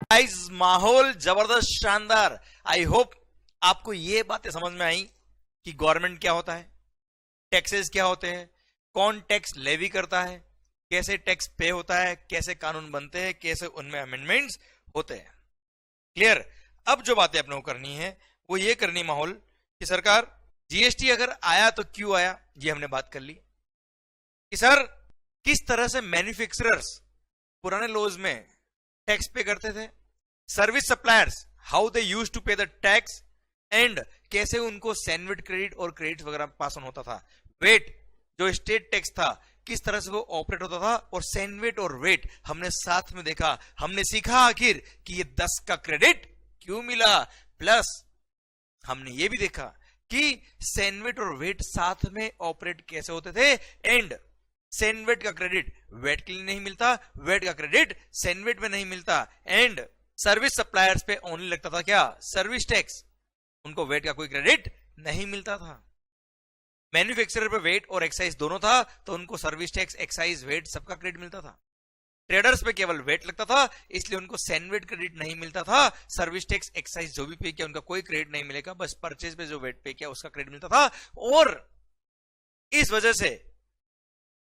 Guys, माहौल जबरदस्त शानदार। आई होप आपको ये बातें समझ में आई कि गवर्नमेंट क्या होता है, टैक्सेस क्या होते हैं, कौन टैक्स लेवी करता है, कैसे टैक्स पे होता है, कैसे कानून बनते हैं, कैसे उनमें अमेंडमेंट्स होते हैं। क्लियर। अब जो बातें अपने को करनी है वो ये करनी माहौल कि सरकार जीएसटी अगर आया तो क्यों आया, ये हमने बात कर ली कि सर किस तरह से मैन्युफैक्चरर्स पुराने लॉज में टैक्स पे करते थे, service suppliers how they used to pay the tax, and कैसे उनको सैंडविच क्रेडिट और क्रेडिट वगैरह पास ऑन होता था, वेट जो स्टेट टैक्स था किस तरह से वो ऑपरेट होता था, और सैंडविच और वेट हमने साथ में देखा, हमने सीखा आखिर कि ये 10 का क्रेडिट क्यों मिला, प्लस हमने ये भी देखा कि सैंडविच और वेट साथ में ऑपरेट कैसे होते थे, एंड सैंडविच का क्रेडिट वेट के लिए नहीं मिलता, वेट का क्रेडिट सैंडविच में नहीं मिलता, एंड सर्विस सप्लायर्स पे ओनली लगता था क्या, सर्विस टैक्स, उनको वेट का कोई क्रेडिट नहीं मिलता था। मैन्युफैक्चरर पे वेट और एक्साइज दोनों था तो उनको सर्विस टैक्स, एक्साइज, वेट सबका क्रेडिट मिलता था। ट्रेडर्स पे केवल वेट लगता था इसलिए उनको सैंडविच क्रेडिट नहीं मिलता था, सर्विस टैक्स, एक्साइज जो भी पे किया उनका कोई क्रेडिट नहीं मिलेगा, बस परचेज पे जो वेट पे किया उसका क्रेडिट मिलता था। और इस वजह से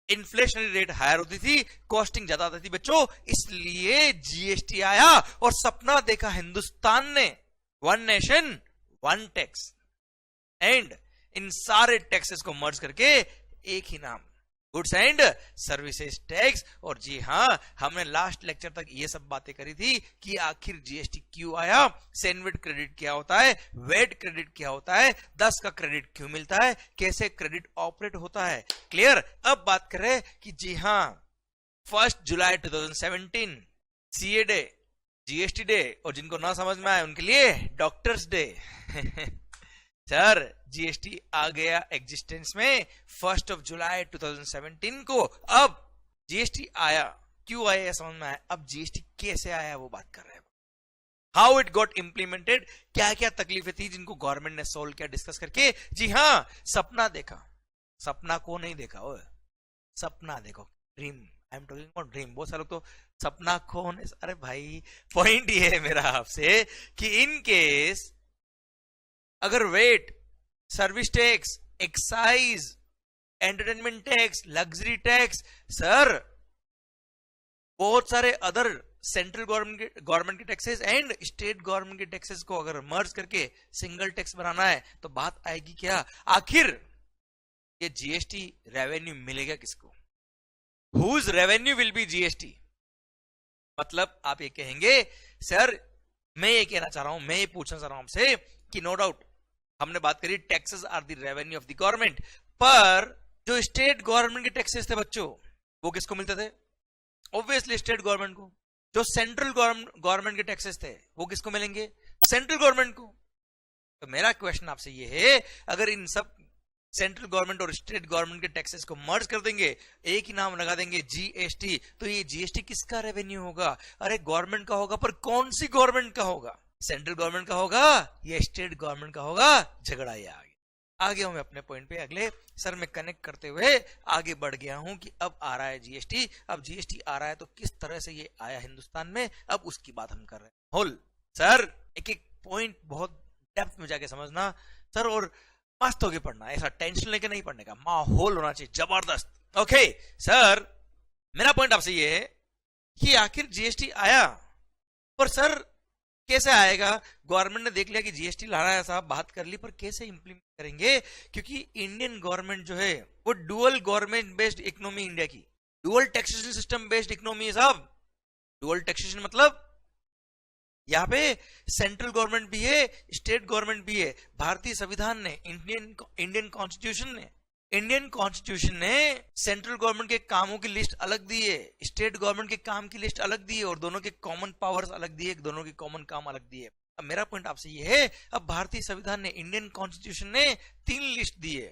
इन्फ्लेशनरी रेट हायर होती थी, कॉस्टिंग ज्यादा आती थी बच्चों, इसलिए जीएसटी आया और सपना देखा हिंदुस्तान ने, one nation one tax, and in सारे टैक्सेस को मर्ज करके एक ही नाम, गुड्स एंड सर्विसेज टैक्स। और जी हां, हमने लास्ट लेक्चर तक ये सब बातें करी थी कि आखिर जीएसटी क्यों आया, सैंडविच क्रेडिट क्या होता है, वेट क्रेडिट क्या होता है, 10 का क्रेडिट क्यों मिलता है, कैसे क्रेडिट ऑपरेट होता है। क्लियर। अब बात करें कि जी हां 1 जुलाई 2017 सीए डे, जीएसटी डे, और जिनको ना समझ में आए उनके लिए डॉक्टर्स डे। सर जीएसटी आ गया एग्जिस्टेंस में 1 जुलाई 2017 को। अब जीएसटी आया, क्यों आया समझ में आया, अब जीएसटी कैसे आया वो बात कर रहे हैं, हाउ इट गॉट इंप्लीमेंटेड, क्या क्या तकलीफें थी जिनको गवर्नमेंट ने सोल्व किया, डिस्कस करके। जी हां, सपना देखा, सपना को नहीं देखा, ओए सपना देखो, dream, I am talking about dream. बहुत सारे लोग तो सपना कौन है, अरे भाई पॉइंट ये है मेरा आपसे कि इन केस अगर VAT, service tax, excise, entertainment tax, luxury tax, sir बहुत सारे अदर सेंट्रल गवर्नमेंट के टैक्सेस एंड स्टेट गवर्नमेंट के टैक्सेस को अगर मर्ज करके सिंगल टैक्स बनाना है तो बात आएगी क्या, आखिर ये जीएसटी रेवेन्यू मिलेगा किसको, whose revenue will be GST. मतलब आप ये कहेंगे सर, मैं ये कहना चाह रहा हूं, मैं ये पूछना चाह रहा हूं आपसे कि नो डाउट हमने बात करी taxes are the revenue of the government, पर जो स्टेट गवर्नमेंट के टैक्सेस थे बच्चों वो किसको मिलते थे, ऑब्वियसली स्टेट गवर्नमेंट को। जो सेंट्रल गवर्नमेंट के टैक्सेस थे वो किसको मिलेंगे, सेंट्रल गवर्नमेंट को। तो मेरा क्वेश्चन आपसे ये है, अगर इन सब सेंट्रल गवर्नमेंट और स्टेट गवर्नमेंट के टैक्सेस को मर्ज कर देंगे, एक ही नाम लगा देंगे जीएसटी, तो ये जीएसटी किसका रेवेन्यू होगा, अरे गवर्नमेंट का होगा, पर कौन सी गवर्नमेंट का होगा, सेंट्रल गवर्नमेंट का होगा या स्टेट गवर्नमेंट का होगा, झगड़ा ये आगे हूं मैं अपने पॉइंट पे। अगले सर मैं कनेक्ट करते हुए आगे बढ़ गया हूं कि अब आ रहा है जीएसटी, अब जीएसटी आ रहा है तो किस तरह से ये आया हिंदुस्तान में, अब उसकी बात हम कर रहे हैं। होल सर एक एक पॉइंट बहुत डेप्थ में जाके समझना सर, और मस्त होके पढ़ना, ऐसा टेंशन लेके नहीं पढ़ने का, माहौल होना चाहिए जबरदस्त। ओके सर, मेरा पॉइंट आपसे ये है कि आखिर जीएसटी आया, पर सर कैसे आएगा, गवर्नमेंट ने देख लिया कि जीएसटी लाना है साहब, बात कर ली, पर कैसे इंप्लीमेंट करेंगे, क्योंकि इंडियन गवर्नमेंट जो है वो dual government based economy, India की dual taxation system based economy है साहब। डुअल टैक्सेशन मतलब यहां पे सेंट्रल गवर्नमेंट भी है, स्टेट गवर्नमेंट भी है। भारतीय संविधान ने, इंडियन कॉन्स्टिट्यूशन ने सेंट्रल गवर्नमेंट के कामों की लिस्ट अलग दी है, स्टेट गवर्नमेंट के काम की लिस्ट अलग दी है, और दोनों के कॉमन पावर्स अलग दिए, दोनों के कॉमन काम अलग दिए। अब मेरा पॉइंट आपसे ये है, अब भारतीय संविधान ने, इंडियन कॉन्स्टिट्यूशन ने 3 लिस्ट दी है,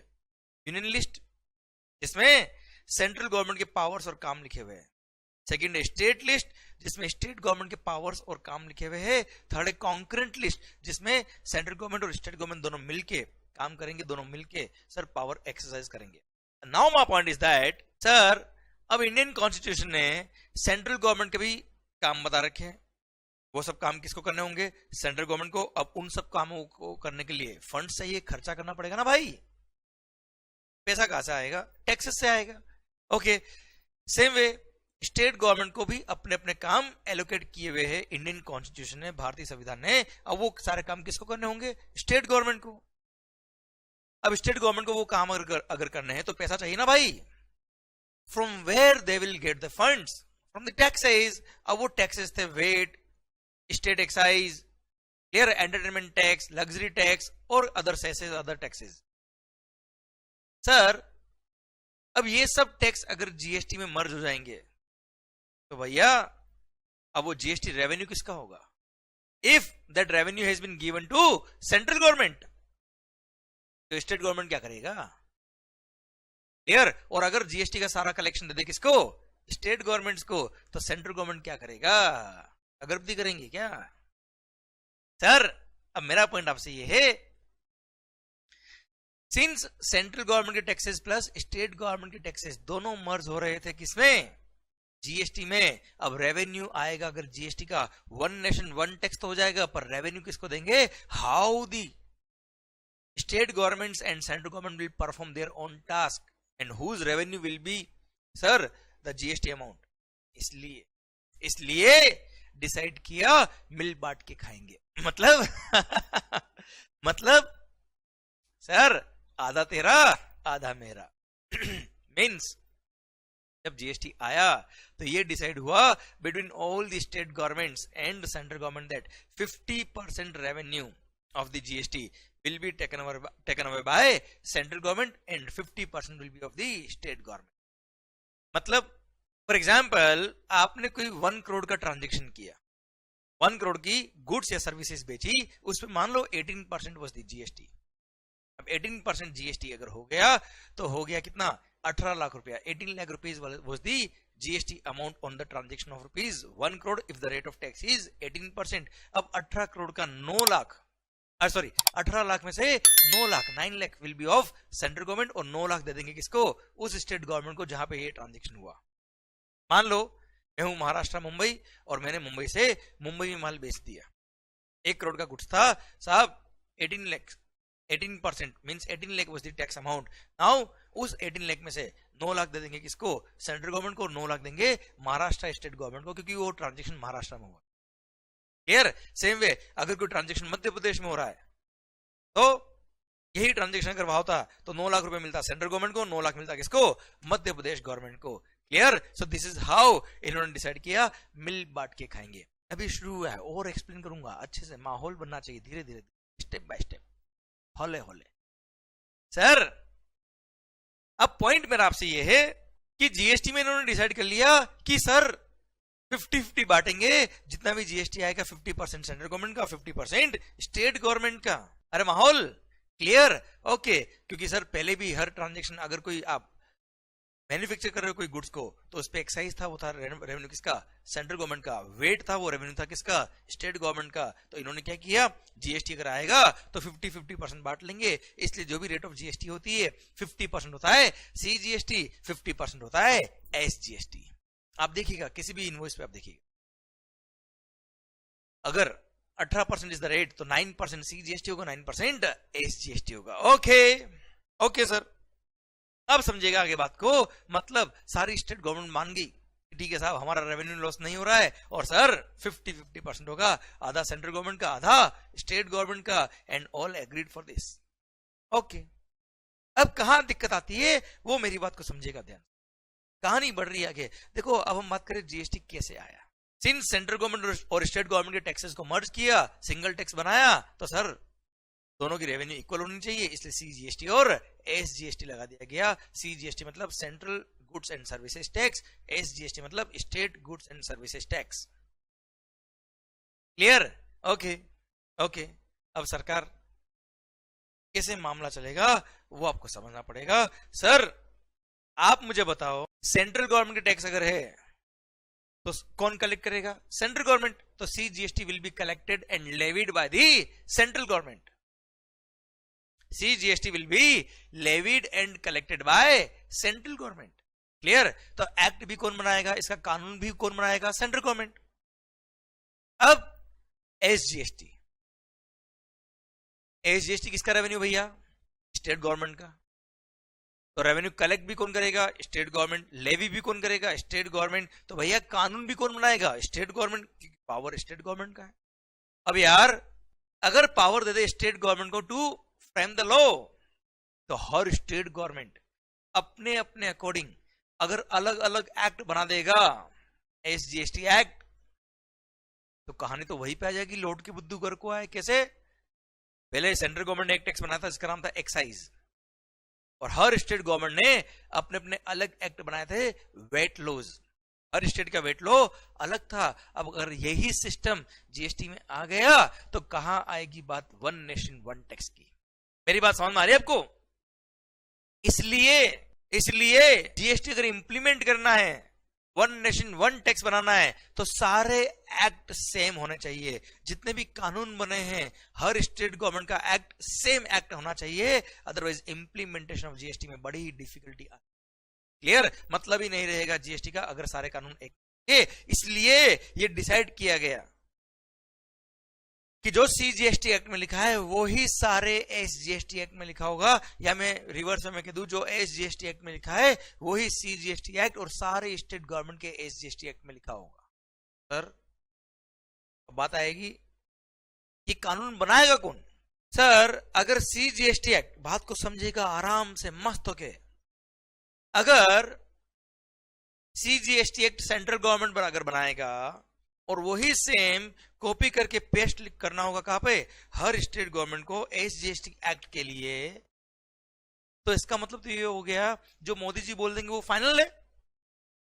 यूनियन लिस्ट जिसमें सेंट्रल गवर्नमेंट के पावर्स और काम लिखे हुए हैं, सेकेंड है स्टेट लिस्ट जिसमें स्टेट गवर्नमेंट के पावर्स और काम लिखे हुए हैं, थर्ड है कॉन्करेंट लिस्ट जिसमें सेंट्रल गवर्नमेंट और स्टेट गवर्नमेंट दोनों मिलके काम करेंगे, दोनों मिलके सर पावर एक्सरसाइज करेंगे। Now my point is that sir, अब इंडियन कॉन्स्टिट्यूशन ने सेंट्रल गवर्नमेंट के भी काम बता रखे हैं। वो सब काम किसको करने होंगे? सेंट्रल गवर्नमेंट को। अब उन सब कामों को करने के लिए फंड चाहिए, खर्चा करना पड़ेगा ना भाई। पैसा कहां से आएगा? टैक्सेस से आएगा। Okay, same way state government को भी अपने अपने काम एलोकेट किए हुए हैं इंडियन कॉन्स्टिट्यूशन ने, भारतीय संविधान ने। अब वो सारे काम किसको करने होंगे? स्टेट गवर्नमेंट को। अब स्टेट गवर्नमेंट को वो काम अगर करने हैं तो पैसा चाहिए ना भाई। From where they will get the funds? From the taxes. अब वो टैक्सेस थे VAT, state excise, clear, entertainment tax, luxury tax और other cesses, other taxes. Sir, अब ये सब टैक्स अगर जीएसटी में मर्ज हो जाएंगे तो भैया अब वो जीएसटी रेवेन्यू किसका होगा? If that revenue has been given to central government तो स्टेट गवर्नमेंट क्या करेगा? क्लियर। और अगर जीएसटी का सारा कलेक्शन दे दे किसको? स्टेट गवर्नमेंट्स को, तो सेंट्रल गवर्नमेंट क्या करेगा? अगरबत्ती करेंगे क्या? सर, अब मेरा पॉइंट आपसे ये है, सिंस सेंट्रल गवर्नमेंट के टैक्सेस प्लस स्टेट गवर्नमेंट के टैक्सेस दोनों मर्ज हो रहे थे किसमें? जीएसटी में। अब रेवेन्यू आएगा अगर जीएसटी का, वन नेशन वन टैक्स तो हो जाएगा, पर रेवेन्यू किसको देंगे? How the state governments and central government will perform their own task and whose revenue will be sir the GST amount. इसलिए डिसाइड किया मिल बांट के खाएंगे। मतलब सर, आधा तेरा आधा मेरा। मीन्स जब जीएसटी आया तो ये डिसाइड हुआ between all the state governments and central government that 50% revenue of the GST will be taken away by central government and 50% will be of the state government। मतलब फॉर एग्जाम्पल आपने कोई 1 करोड़ का transaction किया, 1 करोड़ की goods या services बेची, उसमें मान लो 18% वॉज दी जीएसटी। अब 18% जीएसटी अगर हो गया तो हो गया कितना? 18 लाख रुपया। 18 lakh rupees was the GST amount on the transaction of rupees 1 crore if the rate of tax is 18%। अब 18 करोड़ का 9 लाख, सॉरी 18 लाख में से 9 lakh, 9 lakh will be of central government और 9 लाख दे देंगे किसको? उस स्टेट गवर्नमेंट को जहां पे ये ट्रांजेक्शन हुआ। मान लो मैं हूं महाराष्ट्र मुंबई और मैंने मुंबई से मुंबई में माल बेच दिया, 1 करोड़ का गुड्स था साहब, 18 lakh, 18% means 18 lakh was the tax amount. Now उस 18 लाख में से 9 लाख दे देंगे किसको? सेंट्रल गवर्नमेंट को। 9 लाख देंगे महाराष्ट्र स्टेट गवर्नमेंट को, क्योंकि वो ट्रांजेक्शन महाराष्ट्र में हुआ। क्लियर। सेम वे अगर कोई ट्रांजेक्शन मध्य प्रदेश में हो रहा है तो यही ट्रांजेक्शन अगर वहां होता तो 9 लाख रुपए मिलता सेंट्रल गवर्नमेंट को, 9 लाख मिलता किसको? मध्य प्रदेश गवर्नमेंट को। Clear. So this is how इन्होंने डिसाइड किया मिल बांट के खाएंगे। अभी शुरू हुआ है और एक्सप्लेन करूंगा अच्छे से, माहौल बनना चाहिए धीरे धीरे, स्टेप बाय स्टेप, हौले हौले। सर, अब पॉइंट मेरा आपसे ये है कि जीएसटी में इन्होंने डिसाइड कर लिया कि सर 50-50 बांटेंगे, जितना भी जीएसटी आएगा 50% सेंट्रल गवर्नमेंट का, 50% स्टेट गवर्नमेंट का। अरे माहौल क्लियर। ओके, क्योंकि सर पहले भी हर ट्रांजेक्शन अगर कोई आप मैन्युफैक्चर कर रहे हो कोई गुड्स को तो उस पर एक्साइज था, वो था रेवेन्यू किसका? सेंट्रल गवर्नमेंट का। वेट था, वो रेवेन्यू था किसका? स्टेट गवर्नमेंट का। तो इन्होंने क्या किया, जीएसटी अगर आएगा तो 50-50% बांट लेंगे। इसलिए जो भी रेट ऑफ जीएसटी होती है 50% होता है सीजीएसटी, 50% होता है एसजीएसटी। आप देखिएगा किसी भी इनवॉइस पे आप देखिएगा, अगर 18% इज द रेट तो 9% सीजीएसटी होगा, 9% एसजीएसटी होगा। ओके सर, अब समझिएगा आगे बात को। मतलब सारी स्टेट गवर्नमेंट मान गई, ठीक है साहब हमारा रेवेन्यू लॉस नहीं हो रहा है, और सर 50-50% होगा, आधा सेंट्रल गवर्नमेंट का, आधा स्टेट गवर्नमेंट का, and all agreed for this. Okay, अब कहां दिक्कत आती है वो मेरी बात को समझिएगा ध्यान। कहानी बढ़ रही है आगे। देखो, अब हम बात करें जीएसटी कैसे आया। सिंस सेंट्रल गवर्नमेंट और स्टेट गवर्नमेंट के टैक्सेस को मर्ज किया, सिंगल टैक्स बनाया, तो सर दोनों की रेवेन्यू इक्वल होनी चाहिए, इसलिए सीजीएसटी और एसजीएसटी लगा दिया गया। सीजीएसटी मतलब central goods and services tax, SGST मतलब state goods and services tax. Clear. Okay, अब सरकार कैसे मामला चलेगा वो आपको समझना पड़ेगा। सर आप मुझे बताओ, सेंट्रल गवर्नमेंट के टैक्स अगर है तो कौन कलेक्ट करेगा? Central government. तो CGST will be collected and levied by the central government. CGST will be levied and collected by central government. Clear? तो एक्ट भी कौन बनाएगा, इसका कानून भी कौन बनाएगा, सेंट्रल गवर्नमेंट। अब एसजीएसटी, एसजीएसटी किसका रेवेन्यू भैया, स्टेट गवर्नमेंट का। तो रेवेन्यू कलेक्ट भी कौन करेगा, स्टेट गवर्नमेंट। लेवी भी कौन करेगा, स्टेट गवर्नमेंट। तो भैया कानून भी कौन बनाएगा, स्टेट गवर्नमेंट, क्योंकि पावर स्टेट गवर्नमेंट का है। अब यार अगर पावर दे दे स्टेट गवर्नमेंट को टू फ्रेम द लॉ, तो हर स्टेट गवर्नमेंट अपने अपने अकॉर्डिंग अगर अलग अलग एक्ट बना देगा, एसजीएसटी एक्ट, तो कहानी तो वही पे आ जाएगी, लौट के बुद्धू घर को आए। कैसे? पहले सेंट्रल गवर्नमेंट ने एक टैक्स बनाया था जिसका नाम था एक्साइज, और हर स्टेट गवर्नमेंट ने अपने अपने अलग एक्ट बनाए थे, वेट लॉज। हर स्टेट का वेट लॉ अलग था। अब अगर यही सिस्टम जीएसटी में आ गया तो कहां आएगी बात वन नेशन वन टैक्स की। मेरी बात समझ में आ रही है आपको? इसलिए जीएसटी अगर इंप्लीमेंट करना है, वन नेशन वन टैक्स बनाना है, तो सारे एक्ट सेम होने चाहिए। जितने भी कानून बने हैं हर स्टेट गवर्नमेंट का एक्ट सेम एक्ट होना चाहिए, अदरवाइज इंप्लीमेंटेशन ऑफ जीएसटी में बड़ी डिफिकल्टी आती। क्लियर? मतलब ही नहीं रहेगा जीएसटी का अगर सारे कानून एक। इसलिए ये डिसाइड किया गया कि जो सीजीएसटी एक्ट में लिखा है वो ही सारे एसजीएसटी एक्ट में लिखा होगा, या मैं रिवर्स में कह दूं, जो एसजीएसटी एक्ट में लिखा है वो ही सीजीएसटी एक्ट और सारे स्टेट गवर्नमेंट के एसजीएसटी एक्ट में लिखा होगा। सर बात आएगी कि कानून बनाएगा कौन? सर अगर सीजीएसटी एक्ट, बात को समझेगा आराम से मस्त होके, अगर सीजीएसटी एक्ट सेंट्रल गवर्नमेंट अगर बनाएगा और वही सेम कॉपी करके पेस्ट करना होगा कहां पे, हर स्टेट गवर्नमेंट को एसजीएसटी एक्ट के लिए, तो इसका मतलब तो ये हो गया जो मोदी जी बोल देंगे वो फाइनल है।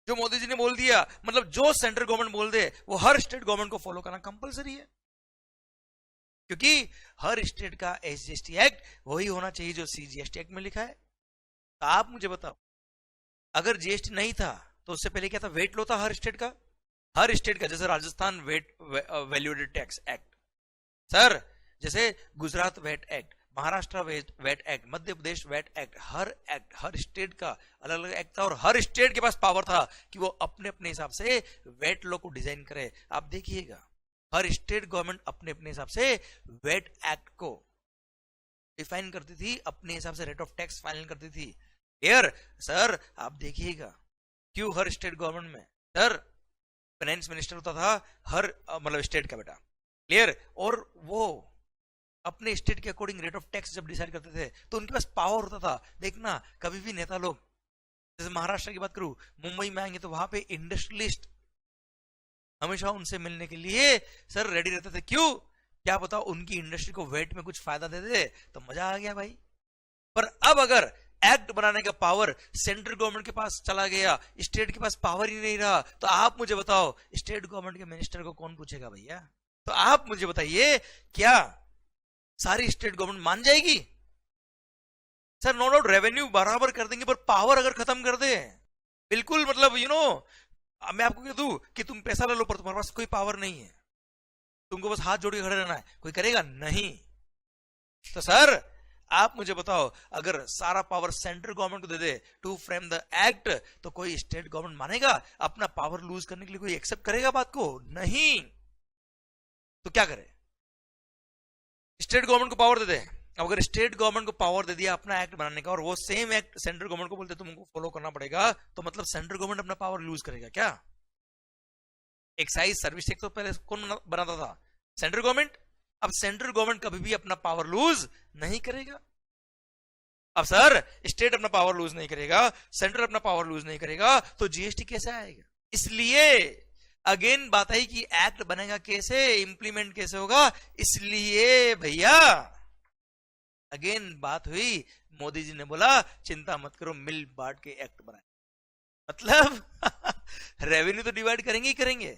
जो मोदी जी ने बोल दिया मतलब जो सेंट्रल गवर्नमेंट बोल दे वो हर स्टेट गवर्नमेंट को फॉलो करना कंपलसरी है, क्योंकि हर स्टेट का एसजीएसटी एक्ट वही होना चाहिए जो सीजीएसटी एक्ट में लिखा है। तो आप मुझे बताओ, अगर जीएसटी नहीं था तो उससे पहले क्या था, वेट लो था हर स्टेट का। हर स्टेट का, जैसे Rajasthan value added tax act, sir जैसे Gujarat VAT act, Maharashtra VAT act, Madhya Pradesh VAT act, हर स्टेट का अलग अलग एक्ट था, और हर स्टेट के पास पावर था कि वो अपने अपने हिसाब से वेट लॉ को डिजाइन करे। आप देखिएगा हर स्टेट गवर्नमेंट अपने अपने हिसाब से वेट एक्ट को डिफाइन करती थी, अपने हिसाब से रेट ऑफ टैक्स फाइनल करती थी। क्लियर? सर आप देखिएगा क्यों हर स्टेट गवर्नमेंट में सर फाइनेंस मिनिस्टर होता था, हर मतलब स्टेट का बेटा। क्लियर? और वो अपने स्टेट के अकॉर्डिंग रेट ऑफ टैक्स जब डिसाइड करते थे तो उनके पास पावर होता था। देखना कभी भी नेता लोग, जैसे महाराष्ट्र की बात करूं, मुंबई में आएंगे तो वहां पे इंडस्ट्रियलिस्ट हमेशा उनसे मिलने के लिए सर रेडी रहते थे। क्यों? क्या पता उनकी इंडस्ट्री को वेट में कुछ फायदा दे दे, तो मजा आ गया भाई। पर अब अगर एक्ट बनाने का पावर सेंट्रल गवर्नमेंट के पास चला गया, स्टेट के पास पावर ही नहीं रहा, तो आप मुझे बताओ स्टेट गवर्नमेंट के मिनिस्टर को कौन पूछेगा भैया? तो आप मुझे बताइए क्या सारी स्टेट गवर्नमेंट मान जाएगी? सर नो डाउट रेवेन्यू बराबर कर देंगे, पर पावर अगर खत्म कर दे, बिल्कुल मतलब मैं आपको कह दूं कि तुम पैसा ले लो पर तुम्हारे पास कोई पावर नहीं है, तुमको बस हाथ जोड़ के खड़े रहना है, कोई करेगा नहीं। तो सर आप मुझे बताओ अगर सारा पावर सेंट्रल गवर्नमेंट को दे दे टू फ्रेम द एक्ट, तो कोई स्टेट गवर्नमेंट मानेगा? अपना पावर लूज करने के लिए कोई एक्सेप्ट करेगा बात को? नहीं। तो क्या करे? स्टेट गवर्नमेंट को पावर दे दे। अब अगर स्टेट गवर्नमेंट को पावर दे दिया अपना एक्ट बनाने का, और वो सेम एक्ट सेंट्रल गवर्नमेंट को बोलते तुमको फॉलो करना पड़ेगा, तो मतलब सेंट्रल गवर्नमेंट अपना पावर लूज करेगा क्या? एक्साइज सर्विस टैक्स तो पहले कौन बनाता था? Central government. अब सेंट्रल गवर्नमेंट कभी भी अपना पावर लूज नहीं करेगा। अब सर स्टेट अपना पावर लूज नहीं करेगा, सेंट्रल अपना पावर लूज नहीं करेगा, तो जीएसटी कैसे आएगा? इसलिए अगेन बात आई कि एक्ट बनेगा कैसे, इंप्लीमेंट कैसे होगा। इसलिए भैया अगेन बात हुई, मोदी जी ने बोला चिंता मत करो, मिल बांट के एक्ट बनाए। मतलब रेवेन्यू तो डिवाइड करेंगे ही करेंगे,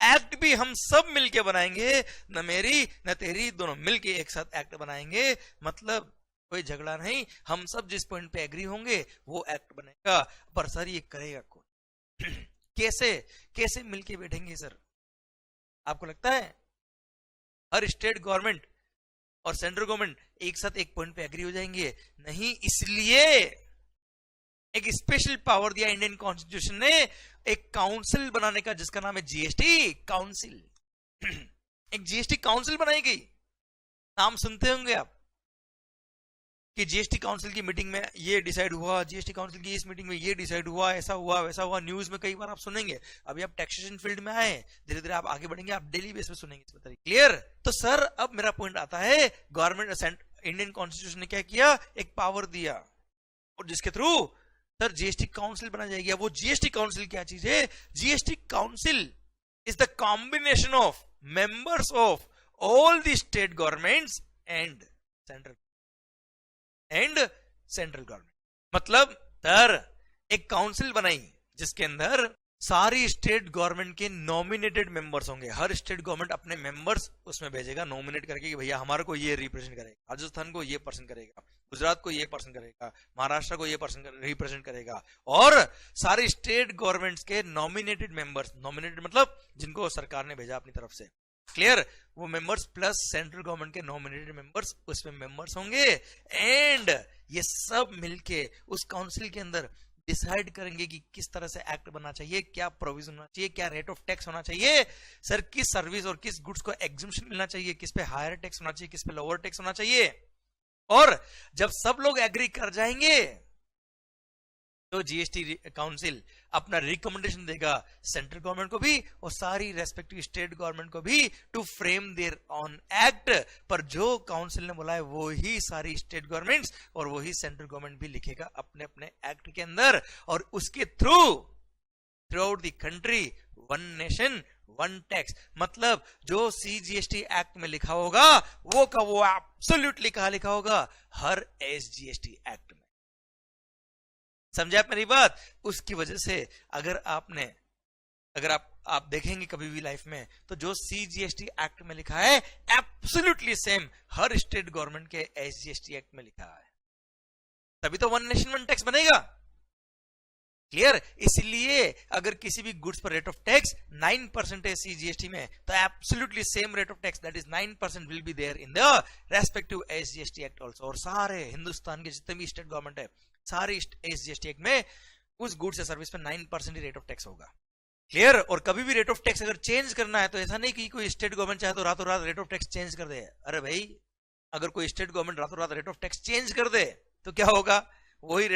एक्ट भी हम सब मिलके बनाएंगे, न मेरी न तेरी, दोनों मिलके एक साथ एक्ट बनाएंगे। मतलब कोई झगड़ा नहीं, हम सब जिस पॉइंट पे एग्री होंगे वो एक्ट बनेगा। पर सर ये करेगा कौन? कैसे मिलके बैठेंगे सर? आपको लगता है हर स्टेट गवर्नमेंट और सेंट्रल गवर्नमेंट एक साथ एक पॉइंट पे एग्री हो जाएंगे? नहीं। इसलिए एक स्पेशल पावर दिया इंडियन कॉन्स्टिट्यूशन ने, एक काउंसिल बनाने का जिसका नाम है जीएसटी काउंसिल। एक जीएसटी काउंसिल बनाई गई, नाम सुनते होंगे आप कि जीएसटी काउंसिल की मीटिंग में ये डिसाइड हुआ, जीएसटी काउंसिल की इस मीटिंग में ये डिसाइड हुआ, ऐसा हुआ वैसा हुआ, न्यूज में कई बार आप सुनेंगे। अभी आप टैक्सेशन फील्ड में आए, धीरे धीरे आप आगे बढ़ेंगे, आप डेली बेस पे सुनेंगे इस पर। क्लियर? तो सर अब मेरा पॉइंट आता है, गवर्नमेंट इंडियन कॉन्स्टिट्यूशन ने क्या किया, एक पावर दिया और जिसके थ्रू सर जीएसटी काउंसिल बना जाएगी। वो जीएसटी काउंसिल क्या चीज है? GST council is the combination of members of all the state governments and central government. मतलब सर एक काउंसिल बनाई जिसके अंदर सारी स्टेट गवर्नमेंट के नॉमिनेटेड मेंबर्स होंगे। हर स्टेट गवर्नमेंट अपने मेंबर्स उसमें भेजेगा नॉमिनेट करके कि भैया हमारे को ये रिप्रेजेंट करेगा, राजस्थान को ये पर्सन करेगा, गुजरात को ये पर्सन करेगा, महाराष्ट्र को ये पर्सन रिप्रेजेंट करेगा। और सारी स्टेट गवर्नमेंट्स के नॉमिनेटेड मेंबर्स, नॉमिनेटेड मतलब जिनको सरकार ने भेजा अपनी तरफ से, क्लियर, वो मेंबर्स प्लस सेंट्रल गवर्नमेंट के नॉमिनेटेड मेंबर्स उसमें मेंबर्स होंगे। एंड ये सब मिलके उस काउंसिल के अंदर डिसाइड करेंगे कि किस तरह से एक्ट बनना चाहिए, क्या प्रोविजन होना चाहिए, क्या रेट ऑफ टैक्स होना चाहिए, सर किस सर्विस और किस गुड्स को एग्जम्पशन मिलना चाहिए, किस पे हायर टैक्स होना चाहिए, किस पे लोअर टैक्स होना चाहिए। और जब सब लोग एग्री कर जाएंगे तो जीएसटी काउंसिल अपना रिकमेंडेशन देगा सेंट्रल गवर्नमेंट को भी और सारी रेस्पेक्टिव स्टेट गवर्नमेंट को भी to frame their own act. पर जो काउंसिल ने बोला है वो ही सारी स्टेट गवर्नमेंट्स और वही सेंट्रल गवर्नमेंट भी लिखेगा अपने अपने एक्ट के अंदर। और उसके through out the country one nation one tax, मतलब जो सीजीएसटी एक्ट में लिखा होगा वो का वो एब्सोल्युटली कहां लिखा होगा, हर एसजीएसटी एक्ट में। समझे आप मेरी बात? उसकी वजह से अगर आप देखेंगे कभी भी लाइफ में तो जो सीजीएसटी एक्ट में लिखा है एब्सोल्युटली सेम हर स्टेट गवर्नमेंट के एसजीएसटी एक्ट में लिखा है, तभी तो वन नेशन वन टैक्स बनेगा। क्लियर? इसलिए अगर किसी भी गुड्स पर रेट ऑफ टैक्स 9% है सीजीएसटी में, तो absolutely same rate of tax that is 9% will be there in the respective SGST act also. और सारे हिंदुस्तान के जितने भी स्टेट गवर्नमेंट है सारे एसजीएसटी एक्ट में उस गुड्स या सर्विस पे 9% ही रेट ऑफ टैक्स होगा। क्लियर? और कभी भी रेट ऑफ टैक्स अगर चेंज करना है तो ऐसा नहीं कि कोई स्टेट गवर्नमेंट चाहे तो रातों रात रेट ऑफ टैक्स चेंज कर दे। अरे भाई, अगर कोई स्टेट गवर्नमेंट रातों रात रेट ऑफ टैक्स चेंज कर दे तो क्या होगा, वही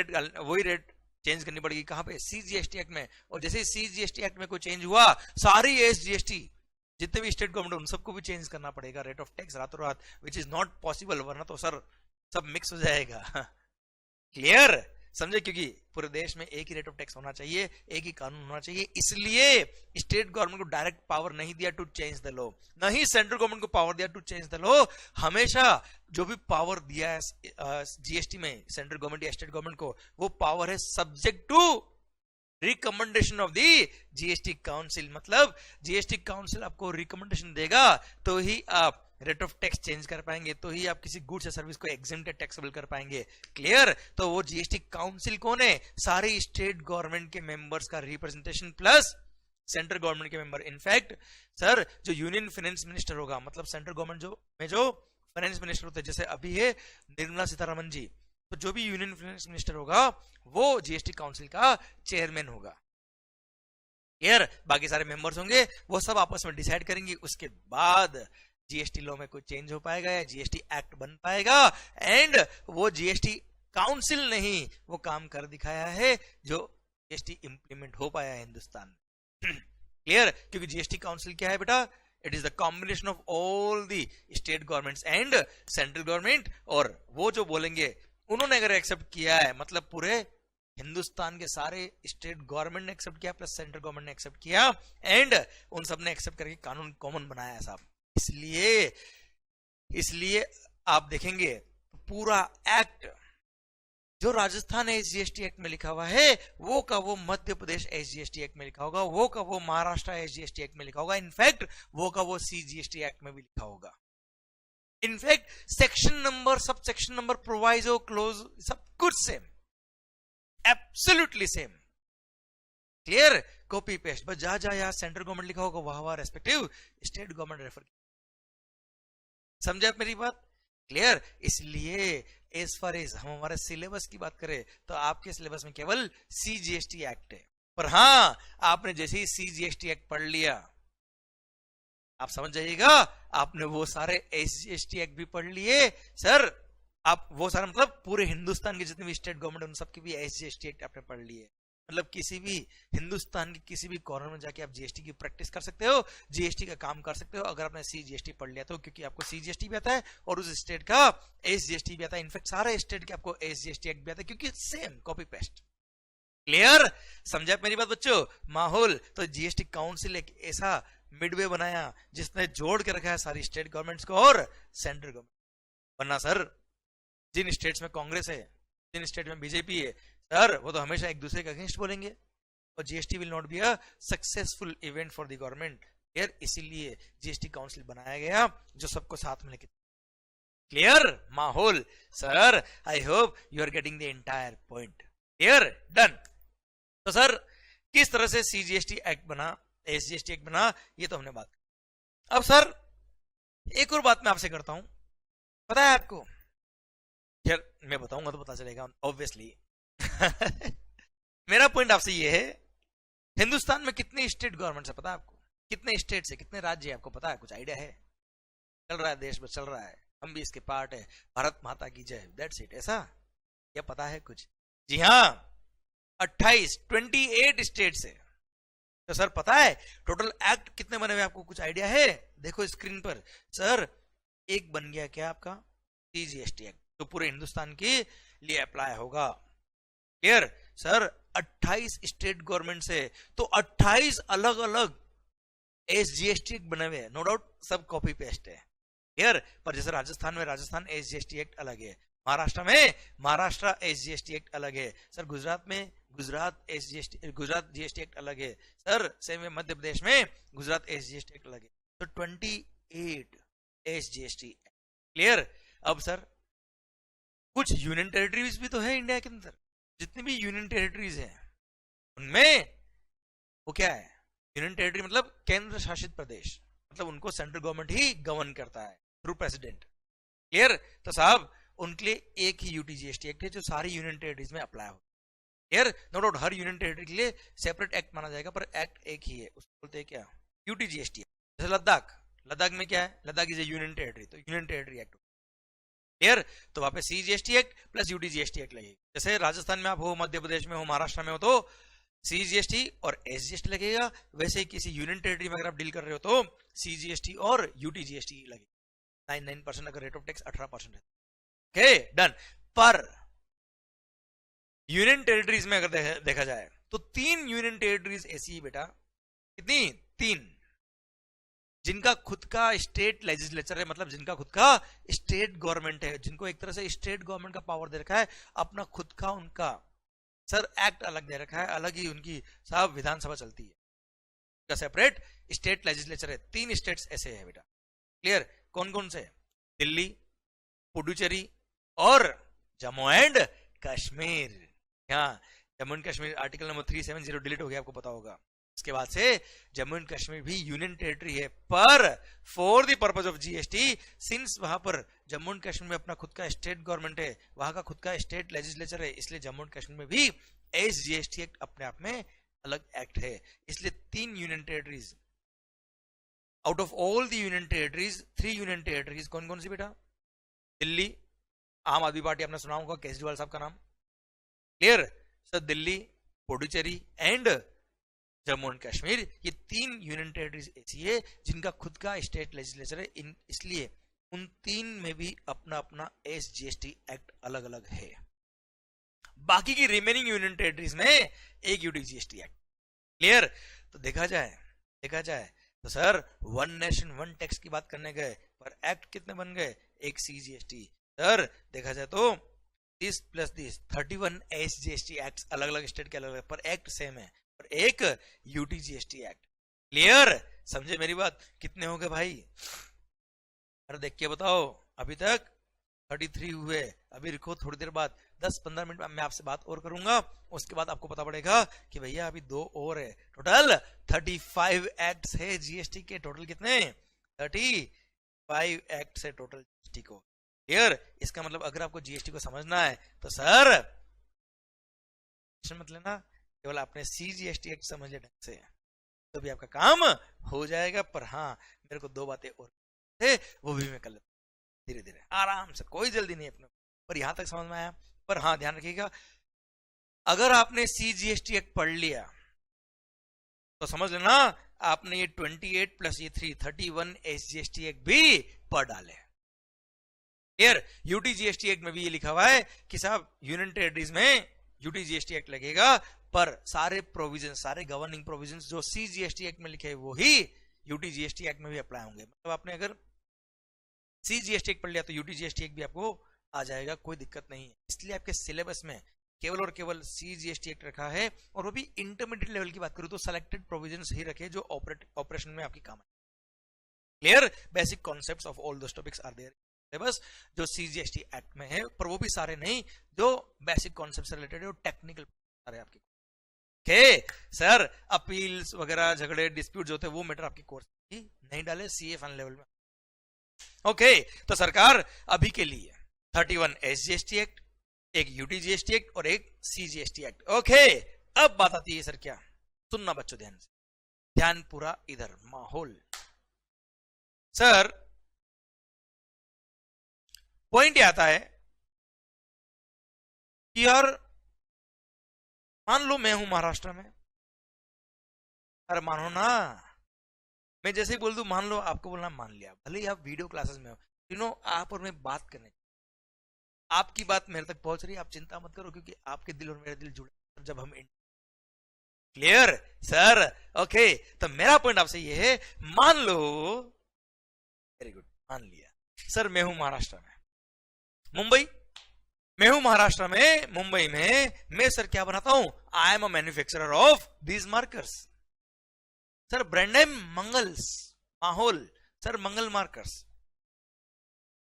रेट चेंज करनी पड़ेगी। कहां पे? सीजीएसटी एक्ट में। और जैसे सीजीएसटी एक्ट में कोई चेंज हुआ, सारी एसजीएसटी जितने भी स्टेट गवर्नमेंट उन सबको भी चेंज करना पड़ेगा रेट ऑफ टैक्स रातों रात, विच इज नॉट पॉसिबल, वरना तो सर सब मिक्स हो जाएगा। क्लियर? समझे? क्योंकि पूरे देश में एक ही रेट ऑफ टैक्स होना चाहिए, एक ही कानून होना चाहिए। इसलिए स्टेट गवर्नमेंट को डायरेक्ट पावर नहीं दिया टू चेंज द लॉ, न ही सेंट्रल गवर्नमेंट को पावर दिया टू चेंज द लॉ। हमेशा जो भी पावर दिया है जीएसटी में सेंट्रल गवर्नमेंट या स्टेट गवर्नमेंट को, वो पावर है subject to recommendation of the GST council. मतलब जीएसटी काउंसिल आपको रिकमेंडेशन देगा तो ही आप रेट ऑफ टैक्स चेंज कर पाएंगे, तो ही आप किसी गुड्स या सर्विस को एग्जेम्प्टेड टैक्सेबल कर पाएंगे। क्लियर? तो वो जीएसटी काउंसिल कौन है? सारे स्टेट गवर्नमेंट के मेंबर्स का रिप्रेजेंटेशन प्लस सेंट्रल गवर्नमेंट के मेंबर। इनफैक्ट सर जो यूनियन फाइनेंस मिनिस्टर होगा, मतलब सेंट्रल गवर्नमेंट जो फाइनेंस मिनिस्टर होते हैं, जैसे अभी है निर्मला सीतारमण जी, तो जो भी यूनियन फाइनेंस मिनिस्टर होगा वो जीएसटी काउंसिल का चेयरमैन होगा। क्लियर? बाकी सारे मेंबर्स होंगे, वो सब आपस में डिसाइड करेंगे। उसके बाद जीएसटी लॉ में कोई चेंज हो पाएगा या जीएसटी एक्ट बन पाएगा। एंड वो जीएसटी काउंसिल ने ही वो काम कर दिखाया है जो जीएसटी इंप्लीमेंट हो पाया है हिंदुस्तान में। क्लियर? क्योंकि जीएसटी काउंसिल क्या है बेटा? It is the combination of all the state governments and central government. और वो जो बोलेंगे उन्होंने अगर एक्सेप्ट किया है, मतलब पूरे हिंदुस्तान के सारे स्टेट गवर्नमेंट ने एक्सेप्ट किया प्लस सेंट्रल गवर्नमेंट ने एक्सेप्ट किया, एंड उन सब ने एक्सेप्ट करके कानून कॉमन बनाया है साहब। इसलिए आप देखेंगे पूरा एक्ट जो राजस्थान एसजीएसटी एक्ट में लिखा हुआ है वो का वो मध्य प्रदेश एसजीएसटी एक्ट में लिखा होगा, वो का वो महाराष्ट्र एसजीएसटी एक्ट में लिखा होगा, इनफैक्ट वो का वो सीजीएसटी एक्ट में भी लिखा होगा। In fact section number, sub section number, proviso, close, सब कुछ same, absolutely same. Clear? Copy paste, बस जहां सेंट्रल गवर्नमेंट लिखा होगा वहां रेस्पेक्टिव स्टेट गवर्नमेंट रेफर। समझे आप मेरी बात? क्लियर? इसलिए एज फार एज हम हमारे सिलेबस की बात करें तो आपके सिलेबस में केवल सीजीएसटी एक्ट है, पर हाँ आपने जैसे ही सीजीएसटी एक्ट पढ़ लिया आप समझ जाइएगा आपने वो सारे एसजीएसटी एक्ट भी पढ़ लिए सर। आप वो सारा मतलब पूरे हिंदुस्तान के जितने भी स्टेट गवर्नमेंट उन सबके भी एसजीएसटी एक्ट आपने पढ़ लिए, मतलब किसी भी हिंदुस्तान के किसी भी कॉर्नर में जाके आप जीएसटी की प्रैक्टिस कर सकते हो, जीएसटी का काम कर सकते हो अगर आपने सीजीएसटी पढ़ लिया तो, क्योंकि आपको सीजीएसटी भी आता है और उस स्टेट का एसजीएसटी भी आता है। इनफैक्ट सारे स्टेट के आपको एसजीएसटी एक्ट भी आता है क्योंकि सेम कॉपी पेस्ट। क्लियर? समझा मेरी बात बच्चों? माहौल तो जीएसटी काउंसिल एक ऐसा मिडवे बनाया जिसने जोड़ के रखा है सारी स्टेट गवर्नमेंट्स को और सेंट्रल गवर्नमेंट। वरना सर जिन स्टेट्स में कांग्रेस है, जिन स्टेट में बीजेपी है सर, वो तो हमेशा एक दूसरे के अगेंस्ट बोलेंगे और GST will not be a successful event for the government. यार इसीलिए जीएसटी काउंसिल बनाया गया जो सबको साथ में लेके। क्लियर? माहौल sir I hope you are getting the entire point. Clear? Done. तो सर किस तरह से सीजीएसटी एक्ट बना, एसजीएसटी एक्ट बना, ये तो हमने बात की। अब सर एक और बात मैं आपसे करता हूं, पता है आपको? यार मैं बताऊंगा तो पता चलेगा ऑब्वियसली। मेरा पॉइंट आपसे ये है, हिंदुस्तान में कितने स्टेट गवर्नमेंट है पता है आपको? कितने स्टेट है, कितने राज्य है आपको पता है? कुछ आइडिया है? चल रहा है देश में, चल रहा है, हम भी इसके पार्ट है, भारत माता की जय, दैट्स इट। ऐसा क्या पता है कुछ? जी हाँ 28 स्टेट्स है। तो सर पता है टोटल एक्ट कितने बने हुए आपको कुछ आइडिया है? देखो स्क्रीन पर सर, एक बन गया क्या आपका सीजीएसटी एक्ट तो पूरे हिंदुस्तान के लिए अप्लाई होगा। क्लियर? सर 28 स्टेट गवर्नमेंट से तो 28 अलग अलग एसजीएसटी एक्ट बने हुए हैं, नो डाउट सब कॉपी पेस्ट है। क्लियर? पर जैसे राजस्थान में राजस्थान एसजीएसटी एक्ट अलग है, महाराष्ट्र में महाराष्ट्र एसजीएसटी एक्ट अलग है, सर गुजरात में गुजरात जीएसटी एक्ट अलग है, सर सेम में मध्य प्रदेश में गुजरात एसजीएसटी एक्ट अलग है। तो 28 एसजीएसटी एक्ट। क्लियर? अब सर कुछ यूनियन टेरिटरीज भी तो है इंडिया के अंदर, जितनी भी यूनियन टेरिटरीज है उनमें वो क्या है, यूनियन टेरिटरी मतलब केंद्र शासित प्रदेश, मतलब उनको सेंट्रल गवर्नमेंट ही गवर्न करता है थ्रू प्रेसिडेंट। क्लियर? तो साहब उनके लिए एक ही यूटीजीएसटी एक्ट है जो सारी यूनियन टेरिटरीज में अप्लाई हो। क्लियर? नो डाउट हर यूनियन टेरिटरी के लिए सेपरेट एक्ट माना जाएगा पर एक्ट एक ही है, उसको बोलते हैं क्या, यूटीजीएसटी। जैसे लद्दाख में क्या है, Ladakh is A union territory, तो यूनियन टेरिटरी एक्ट। क्लियर? तो वहां पे CGST act plus UTGST act लगेगी। जैसे राजस्थान में आप हो, मध्य प्रदेश में हो, महाराष्ट्र में हो तो सीजीएसटी और एसजीएसटी लगेगा, वैसे ही किसी यूनियन टेरिटरी में अगर आप डील कर रहे हो तो सीजीएसटी और यूटीजीएसटी लगेगी। 99% अगर रेट ऑफ टैक्स 18% है। Okay done. पर यूनियन टेरिटरीज में अगर देखा जाए तो 3 यूनियन टेरिटरीज ऐसी है बेटा, कितनी? 3, जिनका खुद का स्टेट लेजिस्लेचर है, मतलब जिनका खुद का स्टेट गवर्नमेंट है, जिनको एक तरह से स्टेट गवर्नमेंट का पावर दे रखा है, अपना खुद का उनका सर एक्ट अलग दे रखा है, अलग ही उनकी साहब विधानसभा चलती है, उनका सेपरेट स्टेट लेजिस्लेचर है। 3 स्टेट्स ऐसे है बेटा। क्लियर? कौन कौन से? दिल्ली, पुडुचेरी और जम्मू एंड कश्मीर। हाँ Jammu and Kashmir article number 370 delete हो गया, आपको पता होगा। इसके बाद से जम्मू एंड कश्मीर भी यूनियन टेरिटरी है, पर for the purpose of GST, since वहां पर जम्मू एंड कश्मीर में अपना खुद का स्टेट गवर्नमेंट है, वहां का खुद का स्टेट लेजिस्लेचर है, इसलिए जम्मू एंड कश्मीर में भी एसजीएसटी एक्ट अपने आप में अलग एक्ट है। इसलिए 3 union territories out of all the union territories, 3 union territories कौन कौन सी बेटा? दिल्ली, आम आदमी पार्टी आपने सुना होगा केजरीवाल साहब का नाम। Clear? Sir Delhi, Puducherry and Jammu and Kashmir, ये 3 यूनियन टेरिटरीज ऐसी है जिनका खुद का स्टेट लेजिस्लेचर है, इसलिए उन 3 में भी अपना अपना एसजीएसटी एक्ट अलग अलग है। बाकी की रिमेनिंग यूनियन टेरिटरीज में एक यूटीजीएसटी एक्ट। क्लियर? तो देखा जाए तो सर 1 नेशन 1 टैक्स की बात करने गए पर एक्ट कितने बन गए? एक सीजीएसटी। सर देखा जाए तो this plus this 31 SGST act अलग अलग स्टेट के अलग अलग, पर एक्ट सेम है, और एक यूटीजीएसटी एक्ट। क्लियर? समझे मेरी बात? कितने हो गए भाई? अरे देख के बताओ, अभी तक 33 हुए, अभी रुको थोड़ी देर बाद 10-15 मिनट मैं आपसे बात और करूंगा, उसके बाद आपको पता पड़ेगा कि भैया अभी 2 और है। टोटल 35 एक्ट्स है जीएसटी के। टोटल कितने? 35 एक्ट्स है टोटल जीएसटी को। क्लियर? इसका मतलब अगर आपको जीएसटी को समझना है तो सर मत लेना, केवल आपने सीजीएसटी एक्ट समझ लिया ढंग से तो भी आपका काम हो जाएगा। पर हाँ, मेरे को 2 बातें और थे, वो भी मैं कर लेता धीरे धीरे आराम से, कोई जल्दी नहीं अपने, पर यहां तक समझ में आया। पर हाँ ध्यान रखिएगा, अगर आपने सीजीएसटी एक्ट पढ़ लिया तो समझ लेना आपने ये 28 प्लस ये 331 एसजीएसटी एक्ट भी पढ़ डाले। क्लियर? यूटीजीएसटी एक्ट में भी ये लिखा हुआ है कि साहब यूनियन टेरिटरीज में यूटीजीएसटी एक्ट लगेगा, पर सारे प्रोविजन, सारे गवर्निंग प्रोविजन जो सीजीएसटी एक्ट में लिखे हैं वो ही यूटीजीएसटी एक्ट में भी अप्लाई होंगे। मतलब आपने अगर सीजीएसटी एक्ट पढ़ लिया तो यूटीजीएसटी एक्ट भी आपको आ जाएगा, कोई दिक्कत नहीं है। इसलिए आपके सिलेबस में केवल और केवल सीजीएसटी एक्ट रखा है, और वो भी इंटरमीडिएट लेवल की बात करूं तो सेलेक्टेड प्रोविजंस ही रखे जो ऑपरेशन में आपकी काम है। Clear? Basic concepts of all those topics are there syllabus जो सीजीएसटी एक्ट में है, पर वो भी सारे नहीं, जो बेसिक कॉन्सेप्ट से रिलेटेड है, टेक्निकल सारे आपके। सर अपील्स वगैरह, झगड़े, डिस्प्यूट जो थे वो मैटर आपके कोर्स ही नहीं डाले, सीए फाइनल लेवल में। ओके, तो सरकार अभी के लिए 31 एसजीएसटी एक्ट, एक यूटीजीएसटी एक्ट और एक सीजीएसटी एक्ट। ओके, अब बात आती है सर क्या, सुनना बच्चों ध्यान से, ध्यान पूरा इधर, माहौल। सर पॉइंट आता है कि यार मान लो मैं हूं महाराष्ट्र में, अरे मानो ना, मैं जैसे ही बोल दूं मान लो, आपको बोलना मान लिया, भले ही आप वीडियो क्लासेस में हो, आप और मैं बात करने, आपकी बात मेरे तक पहुंच रही है, आप चिंता मत करो, क्योंकि आपके दिल और मेरे दिल जुड़े जब हम। Clear sir? ओके, तो मेरा पॉइंट आपसे ये है, मान लो, वेरी गुड, मान लिया सर, मैं हूं महाराष्ट्र में, मुंबई, मैं हूं महाराष्ट्र में, मुंबई में मैं सर क्या बनाता हूं, I am a manufacturer of these markers. Sir brand name Mangals, माहौल, sir Mangal markers.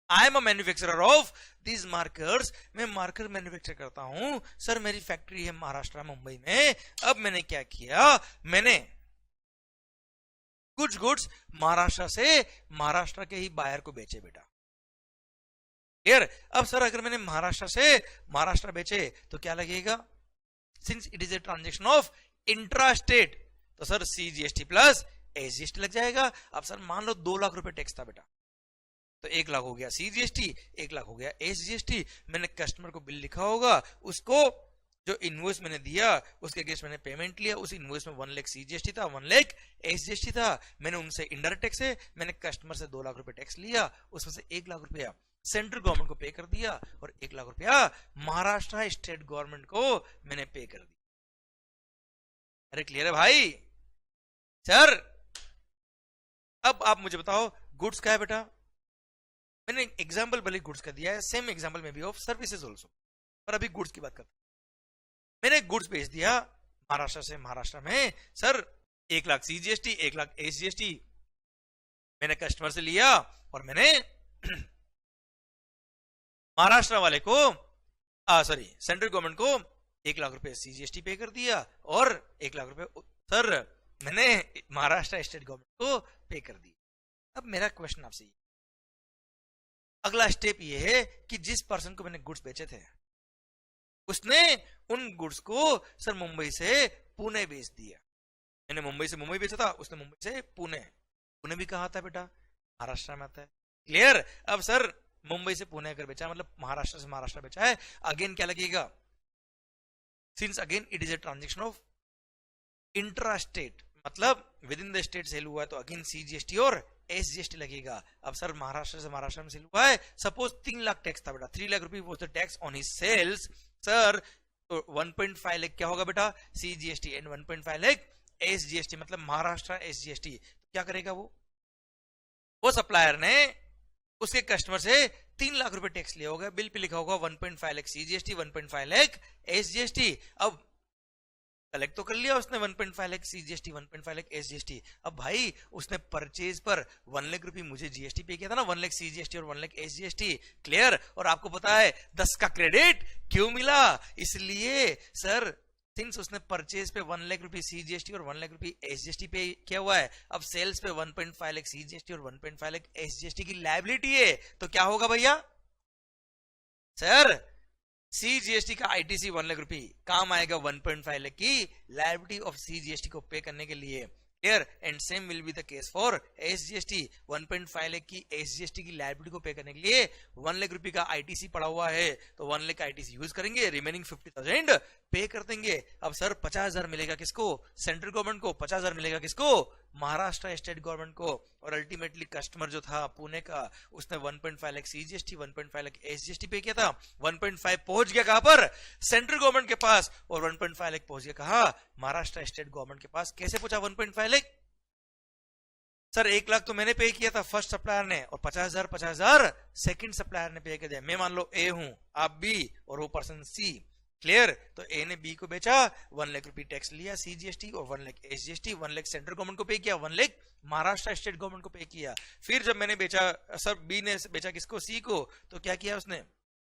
I am a manufacturer of these markers, मैं मार्कर मैन्युफैक्चर करता हूं सर, मेरी फैक्ट्री है महाराष्ट्र मुंबई में। अब मैंने क्या किया, मैंने कुछ गुड्स महाराष्ट्र से महाराष्ट्र के ही बायर को बेचे बेटा। क्लियर? अब सर अगर मैंने महाराष्ट्र से महाराष्ट्र बेचे तो क्या लगेगा, since it is a transaction of intra state, तो सर सीजीएसटी प्लस एसजीएसटी लग जाएगा। अब सर मान लो 2 लाख रुपए टैक्स था बेटा, तो 1 लाख हो गया सीजीएसटी, 1 लाख हो गया एसजीएसटी। मैंने कस्टमर को बिल लिखा होगा, उसको जो इनवॉइस मैंने दिया उसके अगेंस्ट मैंने पेमेंट लिया, उस इनवॉइस में 1 लाख सीजीएसटी था, 1 लाख एसजीएसटी था। मैंने उनसे इंडायरेक्ट टैक्स है, मैंने कस्टमर से 2 लाख रुपए टैक्स लिया, उसमें से 1 लाख रुपया सेंट्रल गवर्नमेंट को पे कर दिया, और 1 लाख रुपया महाराष्ट्र स्टेट गवर्नमेंट को मैंने पे कर दिया। अरे क्लियर है भाई? सर अब आप मुझे बताओ गुड्स क्या है बेटा, मैंने एग्जाम्पल भले गुड्स का दिया है, सेम एग्जाम्पल में भी ऑफ सर्विसेज ऑल्सो, पर अभी गुड्स की बात करते हैं। मैंने गुड्स भेज दिया महाराष्ट्र से महाराष्ट्र में, sir 1 lakh CGST, 1 lakh SGST मैंने कस्टमर से लिया, और मैंने महाराष्ट्र वाले को सॉरी सेंट्रल गवर्नमेंट को 1 लाख रुपए सीजीएसटी पे कर दिया, और 1 लाख रुपए सर मैंने महाराष्ट्र स्टेट गवर्नमेंट को पे कर दिया। अब मेरा क्वेश्चन आपसे, अगला स्टेप ये है कि जिस पर्सन को मैंने गुड्स बेचे थे उसने उन गुड्स को सर मुंबई से पुणे बेच दिया। मैंने मुंबई से मुंबई बेचा था, उसने मुंबई से पुणे, पुणे भी कहाँ आता है बेटा, महाराष्ट्र में आता है। क्लियर? अब सर मुंबई से पुणे अगर बेचा, मतलब महाराष्ट्र से महाराष्ट्र बेचा है, अगेन क्या लगेगा, since again it is a transaction of intra state, मतलब within the state sale हुआ है, तो अगेन सीजीएसटी और एसजीएसटी लगेगा। अब सर महाराष्ट्र से महाराष्ट्र में सेल हुआ है, सपोज 3 लाख टैक्स था बेटा, 3 लाख रुपए was the tax on his sales, sir तो 1.5 लाख क्या होगा बेटा, सीजीएसटी, एंड 1.5 लाख एसजीएसटी, मतलब महाराष्ट्र एसजीएसटी। तो क्या करेगा वो सप्लायर ने उसके कस्टमर से 3 लाख रुपए टैक्स लिया होगा, बिल पे लिखा होगा 1.5 लाख सीजीएसटी, 1.5 लाख एसजीएसटी। अब कलेक्ट तो कर लिया उसने 1.5 लाख सीजीएसटी, 1.5 लाख एसजीएसटी। अब भाई उसने परचेज पर 1 लाख रुपए मुझे जीएसटी पे किया था ना, 1 लाख सीजीएसटी और 1 लाख एसजीएसटी। क्लियर? और आपको पता है 10 का क्रेडिट क्यों मिला, इसलिए सर सिंस उसने परचेज पे 1 लाख रुपए सीजीएसटी और 1 लाख रुपए एसजीएसटी पे किया हुआ है, अब सेल्स पे 1.5 लाख सीजीएसटी और 1.5 लाख एसजीएसटी की लायबिलिटी है, तो क्या होगा भैया, सर सीजीएसटी का आईटीसी 1 लाख रुपए काम आएगा 1.5 लाख की लायबिलिटी ऑफ सीजीएसटी को पे करने के लिए। Clear? And same will be the case for SGST. 1.5 lakh की एसजीएसटी की लायबिलिटी को पे करने के लिए 1 लाख रुपए का आईटीसी पड़ा हुआ है, तो 1 लाख का आईटीसी यूज करेंगे, रिमेनिंग 50,000 पे कर देंगे। अब सर 50,000 मिलेगा किसको? सेंट्रल गवर्नमेंट को। 50,000 मिलेगा किसको? महाराष्ट्र स्टेट गवर्नमेंट को। और अल्टीमेटली कस्टमर जो था पुणे का, उसने 1.5 लाख सीजीएसटी 1.5 लाख एसजीएसटी पे किया था। 1.5 पहुंच गया कहां पर? सेंट्रल गवर्नमेंट के पास। और 1.5 लाख पहुंच गया कहां? महाराष्ट्र स्टेट गवर्नमेंट के पास। कैसे पहुंचा 1.5 लाख? सर 1 लाख तो मैंने पे किया था फर्स्ट सप्लायर ने, और 50,000 सेकंड सप्लायर ने पे कर दिया। मैं मान लो ए हूं, आप बी, और वो पर्सन सी। क्लियर? तो ए ने बी को बेचा, 1 लाख रुपए टैक्स लिया सीजीएसटी और 1 lakh SGST. 1 lakh central government को पे किया, 1 लाख महाराष्ट्र स्टेट गवर्नमेंट को पे किया। फिर जब मैंने बेचा, सर बी ने बेचा किसको? सी को। तो क्या किया उसने?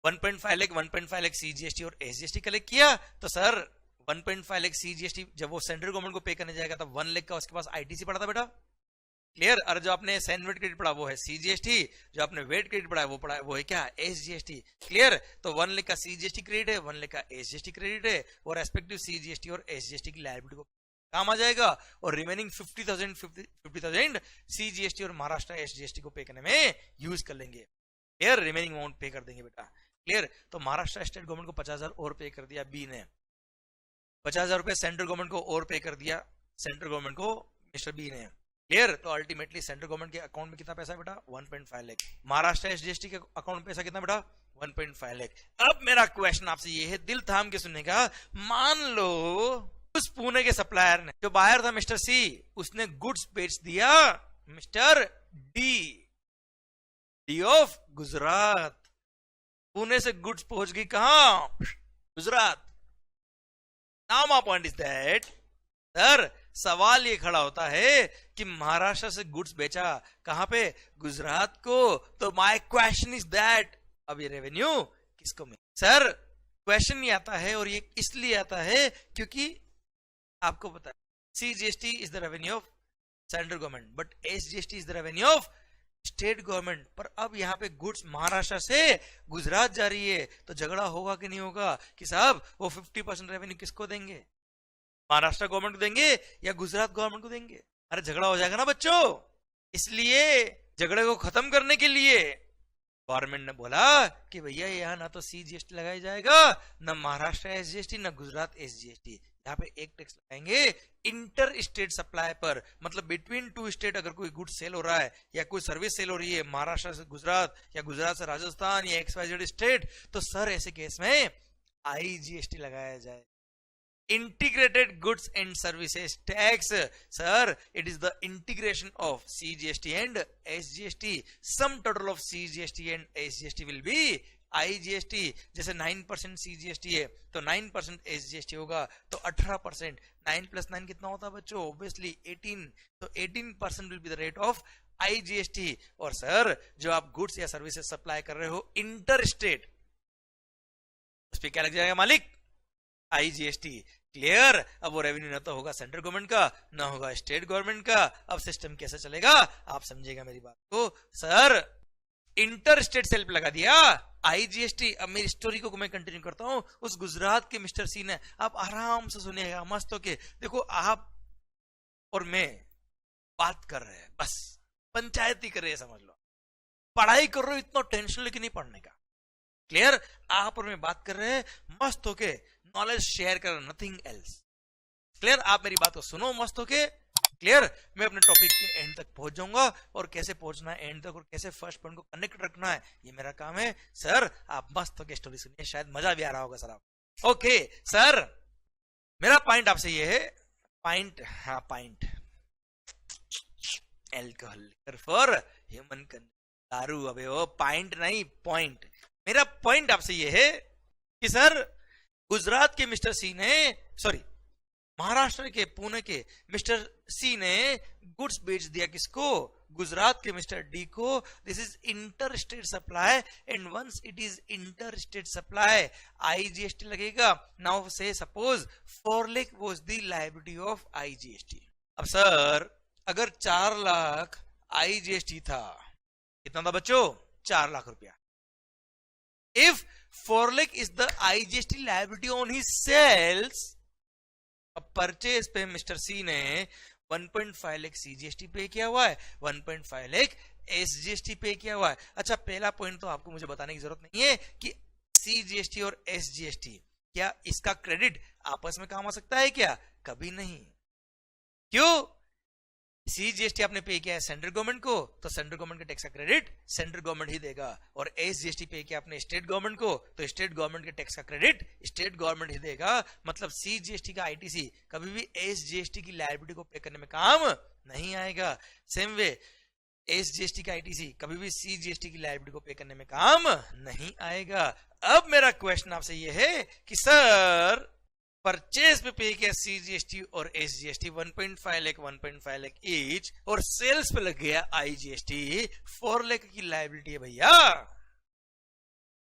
1.5 लाख सीजीएसटी और एसजीएसटी कलेक्ट किया। तो सर 1.5 लाख सीजीएसटी जब वो सेंट्रल गवर्नमेंट को पे करने जाएगा तब 1 लाख का उसके पास आईटीसी पड़ा था बेटा। क्लियर? और जो आपने सैन वेट क्रेडिट पढ़ा वो है सीजीएसटी, जो आपने वेट क्रेडिट पढ़ा है वो है क्या? एसजीएसटी। क्लियर? तो 1 लाख का सीजीएसटी क्रेडिट है, 1 लाख का एसजीएसटी क्रेडिट है, और रेस्पेक्टिव सीजीएसटी और एसजीएसटी की लायबिलिटी को काम आ जाएगा। और रिमेनिंग 50,000 सीजीएसटी और महाराष्ट्र एसजीएसटी को पे करने में यूज कर लेंगे। क्लियर? रिमेनिंग अमाउंट पे कर देंगे बेटा। क्लियर? तो महाराष्ट्र स्टेट गवर्नमेंट को 50,000 और पे कर दिया बी ने, 50,000 रुपए सेंट्रल गवर्नमेंट को और पे कर दिया सेंट्रल गवर्नमेंट को मिस्टर बी ने। क्लियर? तो अल्टीमेटली सेंट्रल गवर्नमेंट के अकाउंट में कितना पैसा है बेटा? 1.5 लाख। महाराष्ट्र एसजीएसटी के अकाउंट में पैसा कितना बेटा? 1.5 लाख। अब मेरा क्वेश्चन आपसे ये है, दिल थाम के सुनने का। मान लो उस पुणे के सप्लायर ने, जो बायर था मिस्टर सी, उसने गुड्स बेच दिया mister D of Gujarat. Pune से गुड्स पहुंच गई कहां? Gujarat. Now my point is that sir सवाल ये खड़ा होता है कि महाराष्ट्र से गुड्स बेचा कहां पे? गुजरात को। तो माय क्वेश्चन इज दैट अब ये रेवेन्यू किसको मिले? सर क्वेश्चन ये आता है, और ये इसलिए आता है क्योंकि आपको पता है CGST is the revenue of central government, but SGST is the revenue of state government. पर अब यहाँ पे गुड्स महाराष्ट्र से गुजरात जा रही है, तो झगड़ा होगा कि नहीं होगा कि साहब वो 50% रेवेन्यू किसको देंगे? महाराष्ट्र गवर्नमेंट को देंगे या गुजरात गवर्नमेंट को देंगे? अरे झगड़ा हो जाएगा ना बच्चों। इसलिए झगड़े को खत्म करने के लिए गवर्नमेंट ने बोला कि भैया यहाँ ना तो सीजीएसटी लगाया जाएगा, ना महाराष्ट्र एसजीएसटी, ना गुजरात एसजीएसटी। यहाँ पे एक टैक्स लगाएंगे इंटर स्टेट सप्लाई पर, मतलब बिटवीन टू स्टेट अगर कोई गुड सेल हो रहा है या कोई सर्विस सेल हो रही है महाराष्ट्र से गुजरात या गुजरात से राजस्थान या XYZ स्टेट, तो सर ऐसे केस में आईजीएसटी लगाया जाए, integrated goods and services tax. Sir it is the integration of CGST and SGST. Sum total of CGST and SGST will be IGST. जैसे 9% सीजीएसटी है तो 9% एसजीएसटी होगा, तो 18%। 9 + 9 कितना होता है बच्चों? ऑब्वियसली 18। तो 18% will be the rate of IGST. और सर जो आप गुड्स या सर्विसेज सप्लाई कर रहे हो इंटर स्टेट, उस पर क्या लग जाएगा मालिक? आईजीएसटी। क्लियर? अब वो रेवेन्यू ना तो होगा सेंट्रल गवर्नमेंट का, ना होगा स्टेट गवर्नमेंट का। अब सिस्टम कैसे चलेगा आप समझिएगा मेरी बात को। सर इंटर स्टेट सेल पे लगा दिया आईजीएसटी। अब मेरी स्टोरी को मैं कंटिन्यू करता हूं। उस गुजरात के मिस्टर सी ने, आप आराम से सुनिएगा मस्त होके। देखो आप और मैं बात कर रहे हैं, बस पंचायती कर रहे हैं, समझ लो। पढ़ाई कर रहे हो, इतना टेंशन लेके नहीं पढ़ने का। क्लियर? आप और मैं बात कर रहे हैं मस्त होके, नॉलेज शेयर कर, नथिंग एल्स। क्लियर? आप मेरी बात को सुनो मस्त होके। क्लियर? मैं अपने टॉपिक के एंड तक पहुंच जाऊंगा, और कैसे पहुंचना है एंड तक और कैसे फर्स्ट पॉइंट को कनेक्ट रखना है ये मेरा काम है। सर आप मस्त होके स्टोरी सुनिए, शायद मजा भी आ रहा होगा सर आप। ओके सर, मेरा पॉइंट आपसे ये है, पॉइंट, हाँ पॉइंट, एल्कोहल फॉर ह्यूमन दारू। अबे वो पॉइंट नहीं, पॉइंट। मेरा पॉइंट आपसे ये है कि सर गुजरात के मिस्टर सी ने, सॉरी महाराष्ट्र के पुणे के मिस्टर सी ने गुड्स बेच दिया किसको? गुजरात के मिस्टर डी को। This is inter state supply, and once it is inter state supply IGST लगेगा। Now say suppose 4 lakh was the liability of IGST. अब सर अगर 4 लाख आईजीएसटी था, कितना था बच्चों? 4 लाख रुपया। If 4 lakh is the IGST liability on he sales. अब purchase पे मिस्टर सी ने 1.5 लाख सीजीएसटी पे किया हुआ है, 1.5 लाख एसजीएसटी पे किया हुआ है। अच्छा, पहला पॉइंट तो आपको मुझे बताने की जरूरत नहीं है कि सीजीएसटी और एसजीएसटी क्या इसका क्रेडिट आपस में काम आ सकता है क्या? कभी नहीं। क्यों? सीजीएसटी आपने पे किया है सेंट्रल गवर्नमेंट को, तो सेंट्रल गवर्नमेंट का टैक्स का क्रेडिट सेंट्रल गवर्नमेंट ही देगा, और एसजीएसटी पे किया आपने स्टेट गवर्नमेंट को, तो स्टेट गवर्नमेंट के टैक्स का क्रेडिट स्टेट गवर्नमेंट ही देगा। मतलब सीजीएसटी का आईटीसी कभी भी एसजीएसटी की लायबिलिटी को पे करने में काम नहीं आएगा। सेम वे एसजीएसटी का आईटीसी कभी भी सीजीएसटी की लायबिलिटी को पे करने में काम नहीं आएगा। अब मेरा क्वेश्चन आपसे यह है कि सर परचेज पे किया सीजीएसटी और एसजीएसटी 1.5 लाख ईच, और सेल्स पे लग गया आईजीएसटी 4 लाख की लायबिलिटी है भैया।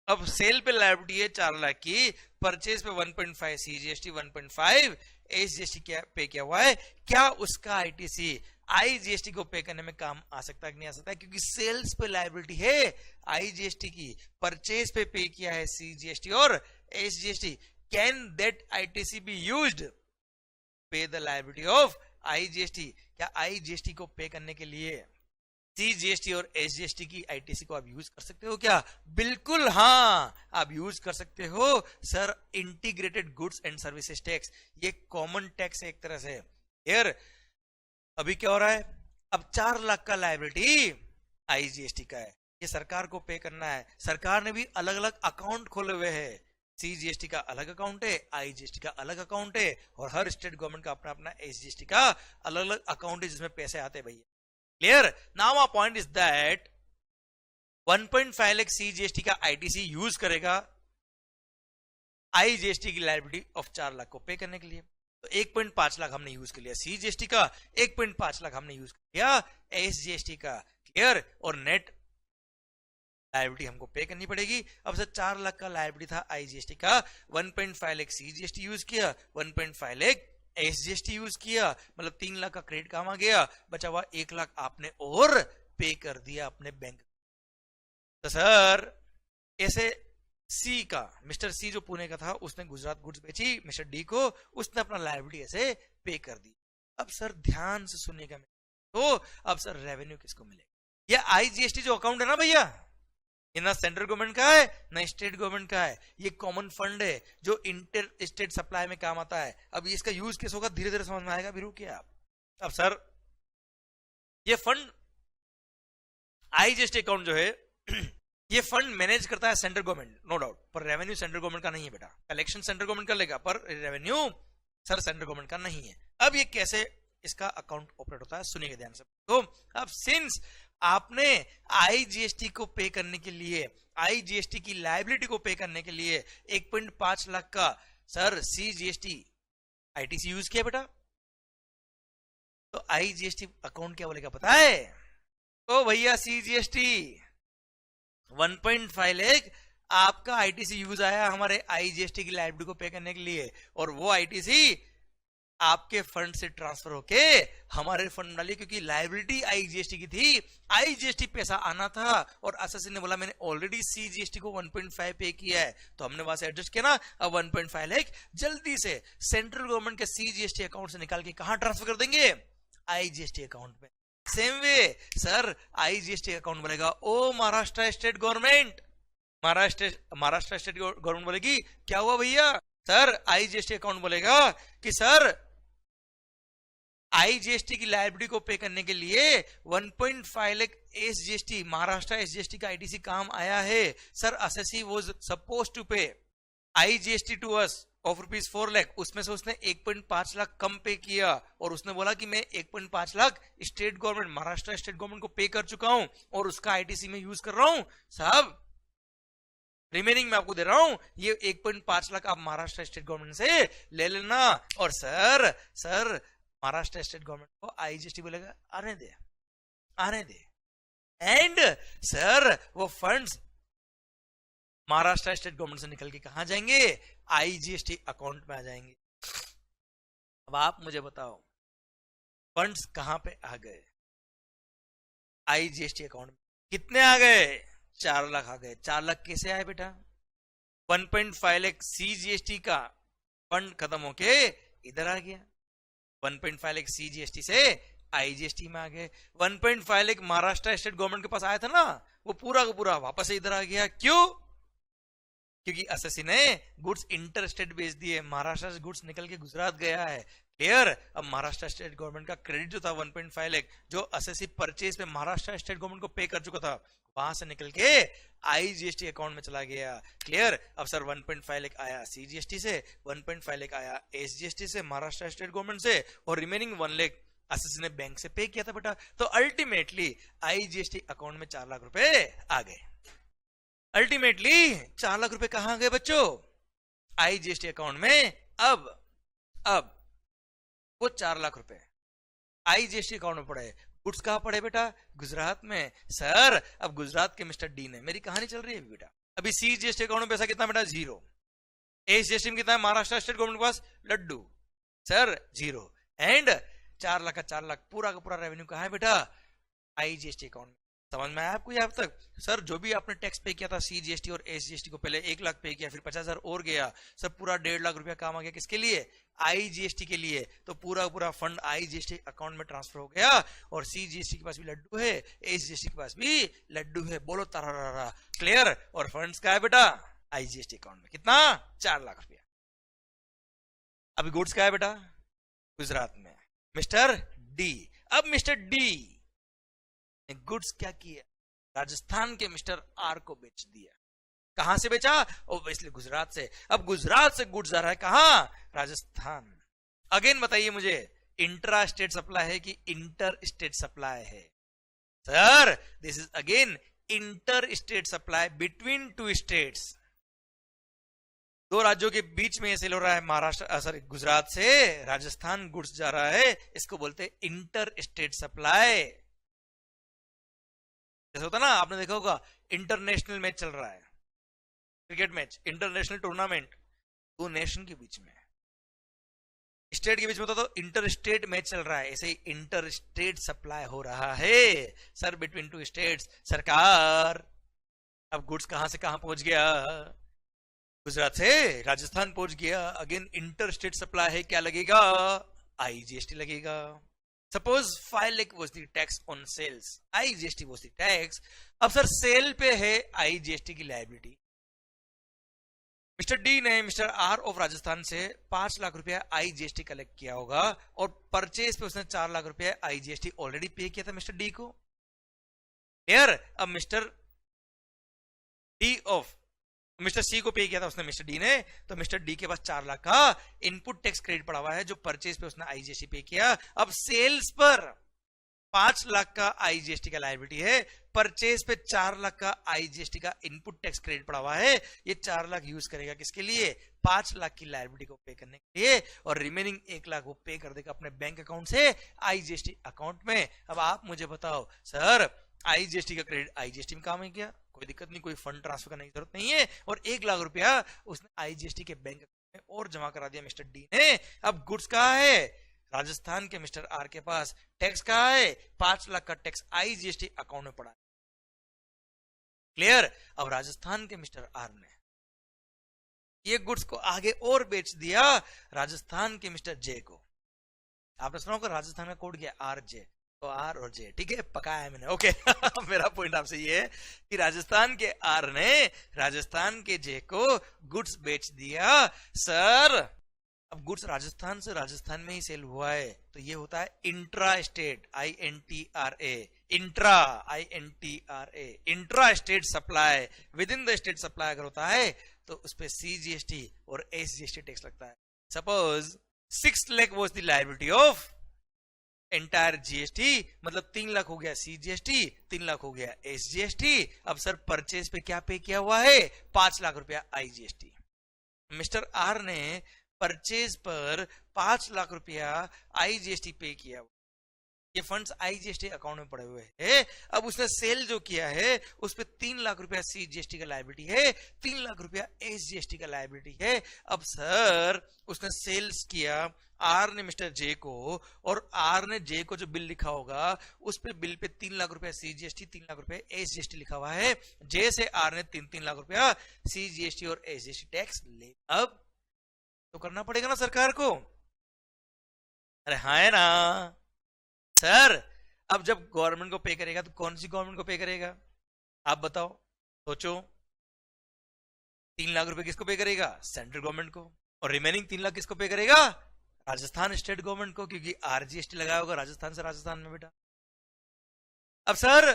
अब सेल पे लायबिलिटी है 4 लाख की, परचेज पे 1.5 सीजीएसटी 1.5 एसजीएसटी क्या पे किया हुआ है, क्या उसका आईटीसी आईजीएसटी को पे करने में काम आ सकता है कि नहीं आ सकता है? क्योंकि सेल्स पे लायबिलिटी है आईजीएसटी की, परचेज पे किया है सीजीएसटी और SGST. Can that ITC be used pay the liability of IGST? क्या IGST को पे करने के लिए CGST और SGST की ITC को आप यूज कर सकते हो क्या? बिल्कुल हाँ, आप यूज कर सकते हो sir. Integrated goods and services tax ये कॉमन टैक्स है एक तरह से। यार अभी क्या हो रहा है, अब 4 लाख का लायबिलिटी IGST का है, ये सरकार को पे करना है। सरकार ने भी अलग अलग अकाउंट खोले हुए हैं, सीजीएसटी का अलग अकाउंट है, आईजीएसटी का अलग अकाउंट है, और हर स्टेट गवर्नमेंट का अपना अपना एसजीएसटी का अलग अलग अकाउंट है जिसमें पैसे आते हैं भैया। Clear? Now our point is that 1.5 lakh CGST का आईटीसी यूज करेगा आईजीएसटी की लायबिलिटी ऑफ 4 लाख को पे करने के लिए। तो 1.5 लाख हमने यूज कर लिया सीजीएसटी का, 1.5 लाख हमने यूज कर लिया एसजीएसटी का। क्लियर? और नेट लायबिलिटी हमको पे करनी पड़ेगी। अब सर 4 लाख का लायबिलिटी था आईजीएसटी का, 1.5 लाख सीजीएसटी यूज किया, 1.5 लाख एसजीएसटी यूज किया, मतलब 3 लाख का क्रेडिट काम आ गया, बचा हुआ 1 लाख आपने और पे कर दिया अपने बैंक। तो सर ऐसे सी का, मिस्टर सी जो पुणे का था, उसने गुजरात गुड्स बेची मिस्टर डी को, उसने अपना लायबिलिटी ऐसे पे कर दी। अब सर ध्यान से सुनिएगा, तो अब सर रेवेन्यू किसको मिलेगा? ये आईजीएसटी जो अकाउंट है ना भैया, ये ना सेंट्रल गवर्नमेंट का है ना स्टेट गवर्नमेंट का है, ये कॉमन फंड है जो इंटर स्टेट सप्लाई में काम आता है। अब इसका यूज कैसे होगा धीरे धीरे समझ में आएगा, भी रुकिए आप। अब सर ये फंड आईजीएसटी अकाउंट जो है ये फंड मैनेज करता है सेंट्रल गवर्नमेंट, नो डाउट, पर रेवेन्यू सेंट्रल गवर्नमेंट का नहीं है बेटा। कलेक्शन सेंट्रल गवर्नमेंट कर लेगा, पर रेवेन्यू सर सेंट्रल गवर्नमेंट का नहीं है। अब ये कैसे इसका अकाउंट ऑपरेट होता है सुनिएगा ध्यान से। तो अब सिंस आपने आईजीएसटी को पे करने के लिए, आईजीएसटी की लायबिलिटी को पे करने के लिए 1.5 लाख का सर सीजीएसटी आईटीसी यूज किया बेटा, तो आईजीएसटी अकाउंट क्या बोलेगा पता है? तो भैया सीजीएसटी 1.5 लाख आपका आईटीसी यूज आया हमारे आईजीएसटी की लायबिलिटी को पे करने के लिए, और वो आईटीसी आपके फंड से ट्रांसफर होके हमारे फंड में डाली, क्योंकि लायबिलिटी आईजीएसटी की थी, आईजीएसटी पैसा आना था, और एसएससी ने बोला मैंने ऑलरेडी सीजीएसटी को 1.5 पे किया है, तो हमने वहां से एडजस्ट किया ना। अब 1.5 लाख जल्दी से सेंट्रल गवर्नमेंट के सीजीएसटी अकाउंट से निकाल के कहां ट्रांसफर कर देंगे? आईजीएसटी अकाउंट में। Same way sir IGST account बनेगा ओ Maharashtra state government, Maharashtra state government बोलेगी क्या हुआ भैया? सर आईजीएसटी अकाउंट बोलेगा कि सर आईजीएसटी की लायबिलिटी को पे करने के लिए 1.5 लाख एसजीएसटी, महाराष्ट्र एसजीएसटी का आईटीसी काम आया है। Sir SSC was supposed to pay IGST to us of ₹4 lakh, उसमें से उसने 1.5 लाख कम पे किया, और उसने बोला कि मैं 1.5 lakh state government, Maharashtra state government को पे कर चुका हूं और उसका आईटीसी में यूज कर रहा हूं। साहब रिमेनिंग मैं आपको दे रहा हूं, ये 1.5 लाख आप महाराष्ट्र स्टेट गवर्नमेंट से ले लेना। और सर महाराष्ट्र स्टेट गवर्नमेंट को आईजीएसटी बोलेगा आने दे, एंड सर वो फंड्स महाराष्ट्र स्टेट गवर्नमेंट से निकल के कहां जाएंगे? आईजीएसटी अकाउंट में आ जाएंगे। अब आप मुझे बताओ फंड्स कहां पे आ गए? आईजीएसटी अकाउंट में। कितने आ गए? 4 लाख आ गए। 4 लाख कैसे आए बेटा? 1.5 लाख CGST का फंड खत्म होके इधर आ गया, 1.5 लाख CGST से IGST में आ गए। 1.5 लाख महाराष्ट्र स्टेट गवर्नमेंट के पास आया था ना, वो पूरा का पूरा वापस इधर आ गया। क्यों? क्योंकि एसएससी ने गुड्स इंटर स्टेट बेच दिए, महाराष्ट्र से गुड्स निकल के गुजरात गया है। क्लियर? अब महाराष्ट्र स्टेट गवर्नमेंट का क्रेडिट जो था 1.5 लाख, जो एसएससी परचेज पे महाराष्ट्र स्टेट गवर्नमेंट को पे कर चुका था, वहां से निकल के IGST अकाउंट में चला गया। क्लियर? अब सर 1.5 लाख आया CGST से, 1.5 लाख आया SGST से, महाराष्ट्र स्टेट गवर्नमेंट से, और रिमेनिंग 1 लाख एसएससी ने बैंक से पे किया था बेटा। तो अल्टीमेटली IGST अकाउंट में 4 लाख रुपए आ गए। अल्टीमेटली 4 लाख रुपए कहां गए बच्चों? IGST अकाउंट में। अब वो 4 लाख रुपए IGST अकाउंट में पड़े, गुड्स कहां पड़े बेटा? गुजरात में। सर अब गुजरात के मिस्टर डी ने, मेरी कहानी चल रही है बेटा, अभी CGST अकाउंट में पैसा कितना बेटा? 0। SGST में कितना है महाराष्ट्र स्टेट गवर्नमेंट के पास? लड्डू। सर 0। एंड 4 लाख का 4 लाख पूरा का पूरा रेवेन्यू कहां है बेटा? IGST अकाउंट में। समझ में आया आपको ये अब तक? सर जो भी आपने टैक्स पे किया था CGST और SGST को, पहले 1 लाख पे किया, फिर 50,000 और गया, सब पूरा 1.5 लाख रुपया काम आ गया। किसके लिए? IGST के लिए। तो पूरा पूरा फंड IGST अकाउंट में ट्रांसफर हो गया, और CGST के पास भी लड्डू है, SGST के पास भी लड्डू है। बोलो तारा। क्लियर? और फंड्स का है बेटा IGST अकाउंट में। कितना? 4 लाख रुपया। अभी गुड्स का है बेटा? गुजरात में, मिस्टर डी। अब मिस्टर डी ने गुड्स क्या किया? राजस्थान के मिस्टर आर को बेच दिया। कहां से बेचा? ओब्वियसली गुजरात से। अब गुजरात से गुड्स जा रहा है कहां? राजस्थान। अगेन बताइए मुझे, इंट्रा स्टेट सप्लाई है कि इंटर स्टेट सप्लाई है? Sir this is again inter state supply between 2 states. 2 राज्यों के बीच में सेल हो रहा है। महाराष्ट्र सॉरी गुजरात से राजस्थान गुड्स जा रहा है, इसको बोलते हैं इंटर स्टेट सप्लाई। जैसे होता ना, आपने देखा होगा इंटरनेशनल मैच चल रहा है, cricket match, international tournament, 2 nation के बीच में, स्टेट के बीच में होता तो इंटर स्टेट मैच चल रहा है, ऐसे ही इंटर स्टेट सप्लाई हो रहा है सर बिटवीन 2 स्टेट्स। सरकार अब गुड्स कहां से कहां पहुंच गया? गुजरात से राजस्थान पहुंच गया। अगेन इंटर स्टेट सप्लाई है, क्या लगेगा? IGST लगेगा। Suppose 5 lakh was the tax on sales, IGST was the tax। अब सर सेल पे है IGST की लायबिलिटी। मिस्टर डी ने मिस्टर आर ऑफ राजस्थान से 5 लाख रुपया IGST कलेक्ट किया होगा, और परचेज पे उसने 4 लाख रुपया IGST ऑलरेडी पे किया था मिस्टर डी को। क्लियर? अब मिस्टर डी ऑफ मिस्टर सी को पे किया था उसने मिस्टर डी ने, तो मिस्टर डी के पास 4 लाख का इनपुट टैक्स क्रेडिट पड़ा हुआ है, जो परचेज पे उसने IGST पे किया। अब सेल्स पर 5 लाख का IGST का लायबिलिटी है, परचेज पे 4 लाख का IGST का इनपुट टैक्स क्रेडिट पड़ा हुआ है। ये 4 लाख यूज करेगा किसके लिए? 5 लाख की लायबिलिटी को पे करने के लिए, और रिमेनिंग 1 लाख वो पे कर देगा अपने बैंक अकाउंट से IGST अकाउंट में। अब आप मुझे बताओ सर, IGST का क्रेडिट IGST में काम है क्या? कोई दिक्कत नहीं, कोई फंड ट्रांसफर करने की जरूरत नहीं है, और 1 लाख रुपया उसने IGST के बैंक अकाउंट में और जमा करा दिया मिस्टर डी ने। अब गुड्स कहां है? राजस्थान के मिस्टर आर के पास। टैक्स कहां है? 5 लाख का टैक्स IGST अकाउंट में पड़ा। क्लियर? अब राजस्थान के मिस्टर आर ने ये गुड्स को आगे और बेच दिया राजस्थान के मिस्टर जे को। आपने सुना होगा राजस्थान का कोड क्या? RJ। तो आर और जे, ठीक है, पकाया है मैंने। ओके मेरा पॉइंट आपसे ये है कि राजस्थान के आर ने राजस्थान के जे को गुड्स बेच दिया। सर अब गुड्स राजस्थान से राजस्थान में ही सेल हुआ है, तो ये होता है intra state, INTRA, intra, INTRA, intra state supply. With in the state supply अगर होता है तो उस पर CGST और SGST टैक्स लगता है। Suppose 6 lakh was the liability of entire GST, मतलब 3 लाख हो गया CGST, 3 लाख हो गया SGST। अब सर परचेज पे क्या पे किया हुआ है? 5 लाख रुपया IGST। मिस्टर आर ने परचेज पर 5 लाख रुपया IGST पे किया। ये फंड्स आईजीएसटी अकाउंट में पड़े हुए हैं। अब उसने सेल जो किया है उस पे 3 लाख रुपया सीजीएसटी का लायबिलिटी है, 3 लाख रुपया एसजीएसटी का लायबिलिटी है। अब सर उसने सेल्स किया, आर ने मिस्टर जे को, और आर ने जे को जो बिल लिखा होगा उस पे बिल पे 3 लाख रुपया सीजीएसटी, 3 लाख रुपया एसजीएसटी लिखा हुआ है। जे से आर ने 3-3 लाख रुपया सीजीएसटी और एसजीएसटी टैक्स ले, अब तो करना पड़ेगा ना सरकार को। अरे हाँ है ना सर। अब जब गवर्नमेंट को पे करेगा तो कौन सी गवर्नमेंट को पे करेगा आप बताओ, सोचो। 3 लाख रुपए किसको पे करेगा? सेंट्रल गवर्नमेंट को। और रिमेनिंग 3 लाख किसको पे करेगा? राजस्थान स्टेट गवर्नमेंट को, क्योंकि आरजीएसटी लगाया होगा राजस्थान से राजस्थान में बेटा। अब सर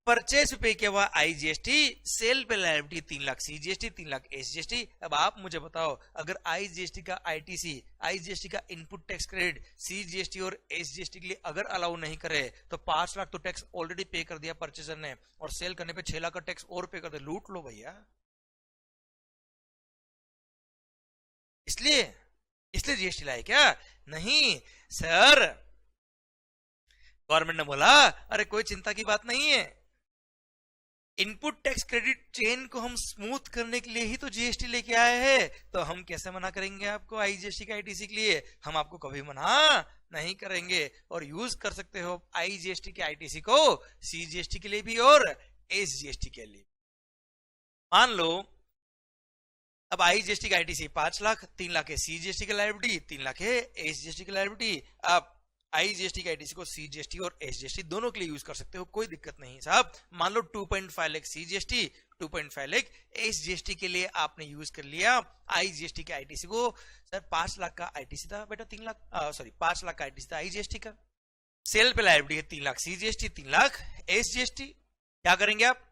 परचेस पे किया हुआ आईजीएसटी, सेल पे liability 3 lakh CGST, 3 lakh SGST. अब आप मुझे बताओ, अगर आईजीएसटी का आईटीसी, आईजीएसटी का इनपुट टैक्स क्रेडिट सीजीएसटी और एसजीएसटी के लिए अगर अलाउ नहीं करे तो 5 लाख तो टैक्स ऑलरेडी पे कर दिया परचेसर ने, और सेल करने पे 6 लाख का टैक्स और पे कर दे। लूट लो भैया। इसलिए जीएसटी लाए क्या? नहीं सर। गवर्नमेंट ने बोला अरे कोई चिंता की बात नहीं है, इनपुट टैक्स क्रेडिट चेन को हम स्मूथ करने के लिए ही तो जीएसटी लेके आए हैं, तो हम कैसे मना करेंगे आपको आईजीएसटी का आईटीसी के लिए? हम आपको कभी मना नहीं करेंगे, और यूज कर सकते हो आईजीएसटी के आईटीसी को सीजीएसटी के लिए भी और एसजीएसटी के लिए। मान लो अब आईजीएसटी का आईटीसी 5 लाख, 3 लाख है सीजीएसटी की लायबिलिटी, 3 लाख है एसजीएसटी की लायबिलिटी। आप आईजीएसटी का आईटीसी को सीजीएसटी और एसजीएसटी दोनों के लिए यूज कर सकते हो, कोई दिक्कत नहीं साहब। मान लो 2.5 लाख सीजीएसटी, 2.5 लाख एसजीएसटी के लिए आपने यूज कर लिया आईजीएसटी के आईटीसी को। सर 5 लाख का आईटीसी था बेटा, 5 लाख का आईटीसी था आईजीएसटी का। सेल पे लायबिलिटी है 3 लाख सीजीएसटी, 3 लाख एसजीएसटी। क्या करेंगे आप?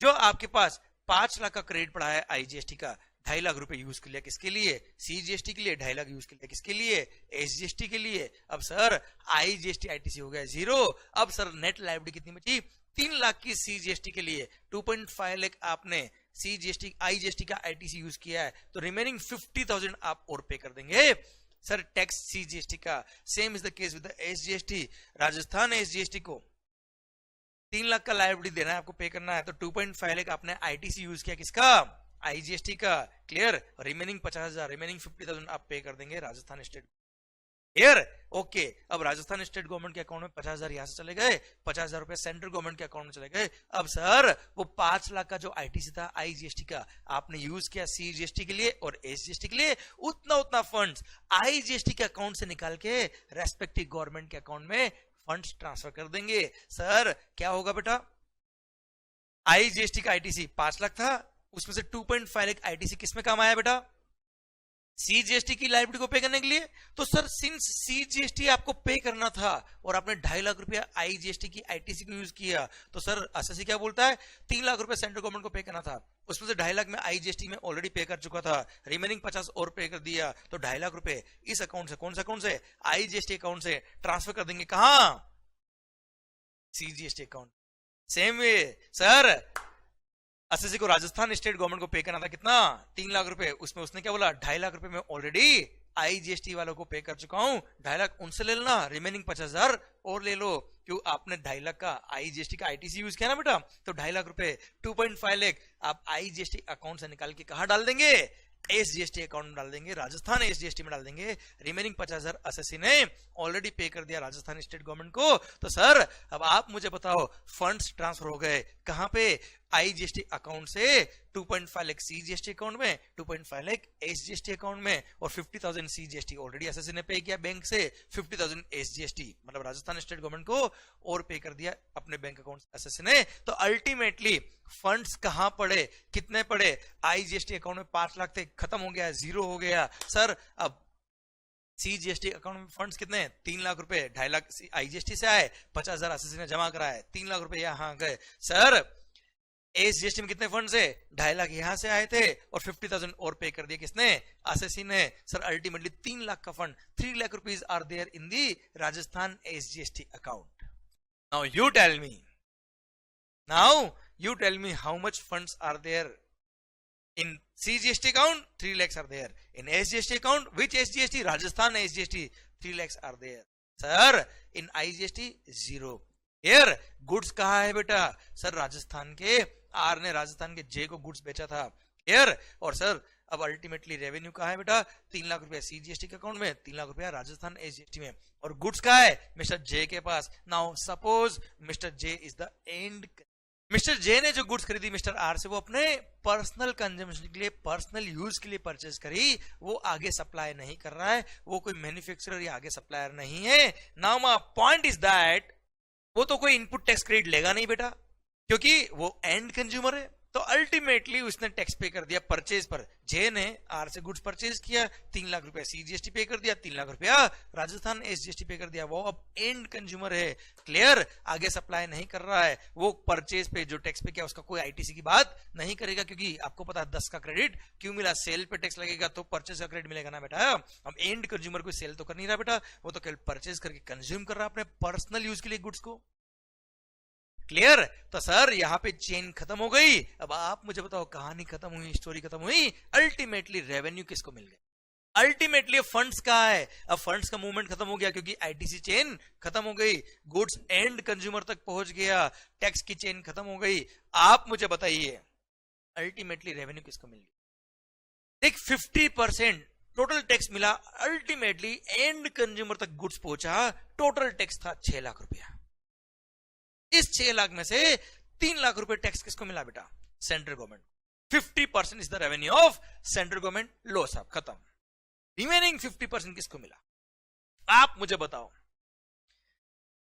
जो आपके पास 5 लाख का क्रेडिट पड़ा है आईजीएसटी का, 2.5 लाख रुपए यूज कर लिया किसके लिए? सीजीएसटी के लिए। 2.5 लाख यूज कर लिया किसके लिए? एसजीएसटी के लिए। अब सर आईजीएसटी आईटीसी हो गया 0। अब सर नेट लायबिलिटी कितनी बची? 3 लाख की सीजीएसटी के लिए, 2.5 लाख आपने सीजीएसटी आईजीएसटी का आईटीसी यूज किया है, तो रिमेनिंग 50,000 आप और पे कर देंगे सर टैक्स सीजीएसटी का। Same is the case with the SGST. Rajasthan SGST को 3 लाख का लायबिलिटी देना है, आपको पे करना है, तो 2.5 लाख आपने आईटीसी यूज किया किसका? आईजीएसटी का। क्लियर? रिमेनिंग 50,000, रिमेनिंग 50,000 आप पे कर देंगे राजस्थान स्टेट। क्लियर? ओके। अब राजस्थान स्टेट गवर्नमेंट के अकाउंट में 50,000 यहां से चले गए, 50,000 रुपए सेंट्रल गवर्नमेंट के अकाउंट में चले गए। अब सर वो 5 लाख का जो आईटीसी था आईजीएसटी का आपने यूज किया सीजीएसटी के लिए और एसजीएसटी के लिए, उतना फंड्स आईजीएसटी के अकाउंट से निकाल के रेस्पेक्टिव गवर्नमेंट के अकाउंट में फंड्स ट्रांसफर कर देंगे। सर क्या होगा बेटा? आईजीएसटी का आईटीसी 5 लाख था, उसमें से 2.5 लाख आईटीसी किस में काम आया बेटा? सीजीएसटी की लायबिलिटी को पे करने के लिए। तो सर सिंस सीजीएसटी आपको पे करना था और आपने 2.5 लाख रुपया आईजीएसटी की आईटीसी को यूज किया, तो सर एसएससी क्या बोलता है? 3 लाख रुपया सेंट्रल गवर्नमेंट को पे करना था, उसमें से 2.5 लाख में आईजीएसटी में ऑलरेडी पे कर चुका था, रिमेनिंग 50 और पे कर दिया, तो 2.5 लाख रुपए इस अकाउंट से, कौन सा अकाउंट से? आईजीएसटी अकाउंट से ट्रांसफर कर देंगे। कहां? CGST account. Same way sir SSC को राजस्थान स्टेट गवर्नमेंट को पे करना था कितना? 3 लाख रुपए, उसमें उसने क्या बोला? 2.5 लाख रुपए में ऑलरेडी आईजीएसटी वालों को पे कर चुका हूं, 2.5 लाख उनसे ले लेना, रिमेनिंग 50,000 और ले लो। क्यों? आपने 2.5 लाख का आईजीएसटी का आईटीसी यूज किया ना बेटा, तो 2.5 लाख रुपए 2.5 लाख आप आईजीएसटी अकाउंट से निकाल के कहां डाल देंगे? एसजीएसटी अकाउंट में डाल देंगे, राजस्थान एसजीएसटी में डाल देंगे। रिमेनिंग 50,000 एसएससी ने ऑलरेडी पे कर दिया राजस्थान स्टेट गवर्नमेंट को। तो सर अब आप मुझे बताओ फंड्स ट्रांसफर हो गए कहां पे? आईजीएसटी अकाउंट से 2.5 लाख सीजीएसटी अकाउंट में, 2.5 लाख एसजीएसटी अकाउंट में, और 50,000 सीजीएसटी ऑलरेडी एसएससी ने पे किया बैंक से, 50,000 एसजीएसटी मतलब राजस्थान स्टेट गवर्नमेंट को और पे कर दिया अपने बैंक अकाउंट एसएससी ने। तो अल्टीमेटली फंड्स कहां पड़े? कितने पड़े? आईजीएसटी अकाउंट में 5 लाख थे, खत्म हो गया, 0 हो गया। सर अब सीजीएसटी अकाउंट में फंड्स कितने? 3 लाख रुपए, 2.5 लाख आईजीएसटी से आए, 50,000 एसएससी ने जमा कराए, 3 लाख रुपए यहां गए। सर एसजीएसटी में कितने फंड्स है? 2.5 लाख यहां से आए थे और 50,000 और पे कर दिया किसने? एसएससी ने। सर अल्टीमेटली 3 लाख का fund, 3 lakh rupees are there in the Rajasthan SGST account. Now you tell me how much funds are there in CGST account? 3 lakhs are there. In SGST account, which SGST? Rajasthan SGST, 3 lakhs are there. Sir in IGST zero. Here goods कहाँ है बेटा? Sir Rajasthan के are ने राजस्थान के जे को goods बेचा था here. और सर अब अल्टीमेटली रेवेन्यू कहाँ है बेटा? 3 लाख रुपया सीजीएसटी के अकाउंट में, 3 लाख रुपया राजस्थान एसजीएसटी में, और गुड्स कहाँ है? मिस्टर जे के पास। Now suppose mister J is the end. Mister J ने जो गुड्स खरीदी मिस्टर आर से, वो अपने पर्सनल कंजम्पशन के लिए, पर्सनल यूज के लिए परचेज करी, वो आगे सप्लाई नहीं कर रहा है, वो कोई मैन्युफैक्चरर या आगे सप्लायर नहीं है। Now my point is that वो तो कोई इनपुट टैक्स क्रेडिट लेगा नहीं बेटा, क्योंकि वो एंड कंज्यूमर है। तो अल्टीमेटली उसने टैक्स पे कर दिया परचेज पर। जे ने आर से गुड्स परचेज किया, 3 लाख रुपया सीजीएसटी पे कर दिया, 3 लाख रुपया राजस्थान एसजीएसटी पे कर दिया। वो अब एंड कंज्यूमर है, क्लियर, आगे सप्लाई नहीं कर रहा है। वो परचेज पे जो टैक्स पे किया उसका कोई आईटीसी की बात नहीं करेगा, क्योंकि आपको पता है 10 का क्रेडिट क्यों मिला? सेल पे टैक्स लगेगा तो परचेज का क्रेडिट मिलेगा ना बेटा। अब एंड कंज्यूमर कोई सेल तो कर नहीं रहा बेटा, वो तो केवल परचेज करके कंज्यूम कर रहा है अपने पर्सनल यूज के लिए गुड्स को, क्लियर। तो सर यहां पे चेन खत्म हो गई। अब आप मुझे बताओ कहानी खत्म हुई, स्टोरी खत्म हुई, अल्टीमेटली रेवेन्यू किसको मिल गया? अल्टीमेटली फंड्स कहां है? अब फंड्स का मूवमेंट खत्म हो गया क्योंकि आईटीसी चेन खत्म हो गई, गुड्स एंड कंज्यूमर तक पहुंच गया, टैक्स की चेन खत्म हो गई। आप मुझे बताइए अल्टीमेटली रेवेन्यू किसको मिल गया? देख 50% टोटल टैक्स मिला, अल्टीमेटली एंड कंज्यूमर तक गुड्स पहुंचा, टोटल टैक्स था 6 लाख रुपया। इस 6 लाख में से 3 लाख रुपए टैक्स किसको मिला बेटा? Central government. 50% is the revenue of central government. लो साहब खत्म। रिमेनिंग 50% किसको मिला? आप मुझे बताओ।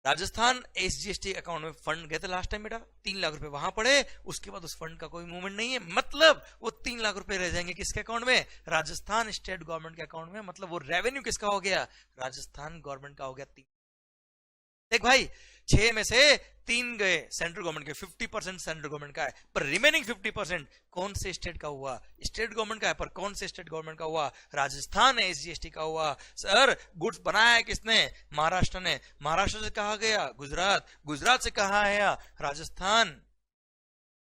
राजस्थान एसजीएसटी अकाउंट में फंड गए थे लास्ट टाइम बेटा, 3 लाख रुपए वहां पड़े, उसके बाद उस फंड का कोई मूवमेंट नहीं है, मतलब वो 3 लाख रुपए रह जाएंगे किसके अकाउंट में? राजस्थान स्टेट गवर्नमेंट के अकाउंट में। मतलब वो रेवेन्यू किसका हो गया? राजस्थान गवर्नमेंट का हो गया 3। देख भाई 6 में से 3 गए सेंट्रल गवर्नमेंट के, 50% सेंट्रल गवर्नमेंट का है, पर रिमेनिंग 50% कौन से स्टेट का हुआ? स्टेट गवर्नमेंट का है, पर कौन से स्टेट गवर्नमेंट का हुआ? राजस्थान एसजीएसटी का हुआ। सर गुड्स बनाया है किसने? महाराष्ट्र ने। महाराष्ट्र से कहा गया? गुजरात। गुजरात से कहा आया? राजस्थान।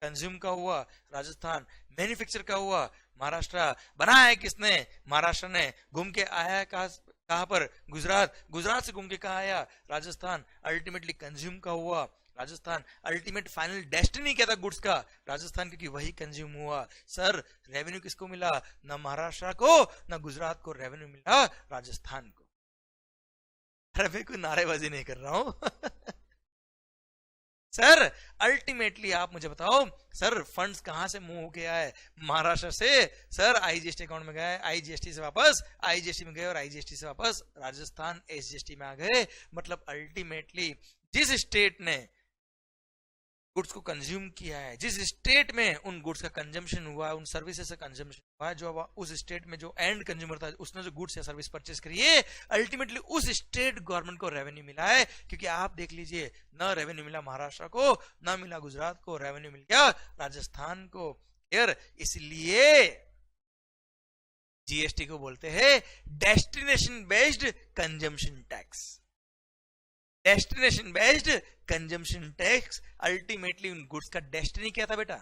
कंज्यूम का हुआ राजस्थान, मैन्युफैक्चर का हुआ महाराष्ट्र। बनाया है किसने? महाराष्ट्र ने। घूम के आया है कहां पर? गुजरात। गुजरात से घूम के कहा आया? राजस्थान। अल्टीमेटली कंज्यूम का हुआ राजस्थान। अल्टीमेट फाइनल डेस्टिनी क्या था गुड्स का? राजस्थान, क्योंकि वही कंज्यूम हुआ। सर रेवेन्यू किसको मिला? ना महाराष्ट्र को ना गुजरात को रेवेन्यू मिला, राजस्थान को। अरे मैं कोई नारेबाजी नहीं कर रहा हूं सर अल्टीमेटली आप मुझे बताओ, सर फंड्स कहां से मूव होके आए? महाराष्ट्र से। सर आईजीएसटी अकाउंट में गए, आईजीएसटी से वापस आईजीएसटी में गए, और आईजीएसटी से वापस राजस्थान एसजीएसटी में आ गए। मतलब अल्टीमेटली जिस स्टेट ने गुड्स को कंज्यूम किया है, जिस स्टेट में उन गुड्स का कंजम्पशन हुआ है, उन सर्विसेज का कंजम्पशन हुआ है, जो उस स्टेट में जो एंड कंज्यूमर था, उसने जो गुड्स या सर्विस परचेस करी है, अल्टीमेटली उस स्टेट गवर्नमेंट को रेवेन्यू मिला है। क्योंकि आप देख लीजिए, ना रेवेन्यू मिला महाराष्ट्र को, ना मिला गुजरात को, रेवेन्यू मिल गया राजस्थान को। यार इसलिए जीएसटी को बोलते हैं destination based consumption tax. Destination based consumption tax. Ultimately उन गुड्स का डेस्टिनी क्या था बेटा?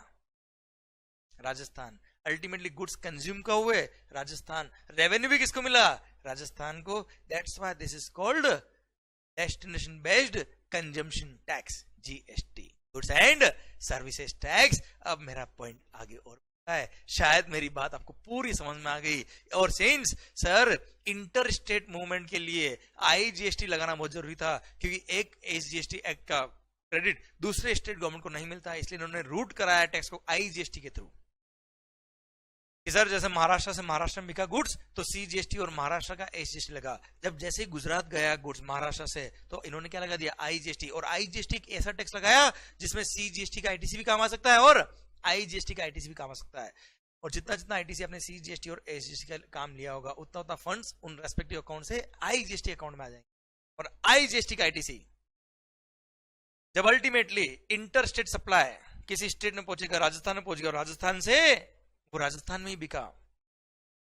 राजस्थान। अल्टीमेटली गुड्स कंज्यूम का हुए राजस्थान, रेवेन्यू भी किसको मिला? राजस्थान को। That's why this is called destination based consumption tax, GST, goods and services tax. अब मेरा पॉइंट आगे और है, शायद मेरी बात आपको पूरी समझ में आ गई। और since sir inter state movement के लिए आईजीएसटी लगाना बहुत जरूरी था, क्योंकि एक एसजीएसटी एक्ट का क्रेडिट दूसरे स्टेट गवर्नमेंट को नहीं मिलता है, इसलिए उन्होंने रूट कराया टैक्स को आईजीएसटी के थ्रू। सर जैसे महाराष्ट्र से महाराष्ट्र में बिका गुड्स तो सीजीएसटी और महाराष्ट्र का एसजीएसटी लगा। जब जैसे ही गुजरात गया गुड्स महाराष्ट्र से, तो इन्होंने क्या लगा दिया? आईजीएसटी। और आईजीएसटी एक ऐसा टैक्स लगाया जिसमें सीजीएसटी का आईटीसी भी काम आ सकता है और आईजीएसटी का आईटीसी भी काम आ सकता है। और जितना जितना आईटीसी आपने सीजीएसटी और एसजीएसटी का काम लिया होगा, उतना उतना फंड्स उन रेस्पेक्टिव अकाउंट से आईजीएसटी अकाउंट में आ जाएंगे। और आईजीएसटी का आईटीसी जब अल्टीमेटली इंटर स्टेट सप्लाई किसी स्टेट में पहुंचेगा, राजस्थान में पहुंचेगा, राजस्थान से वो राजस्थान में ही बिका।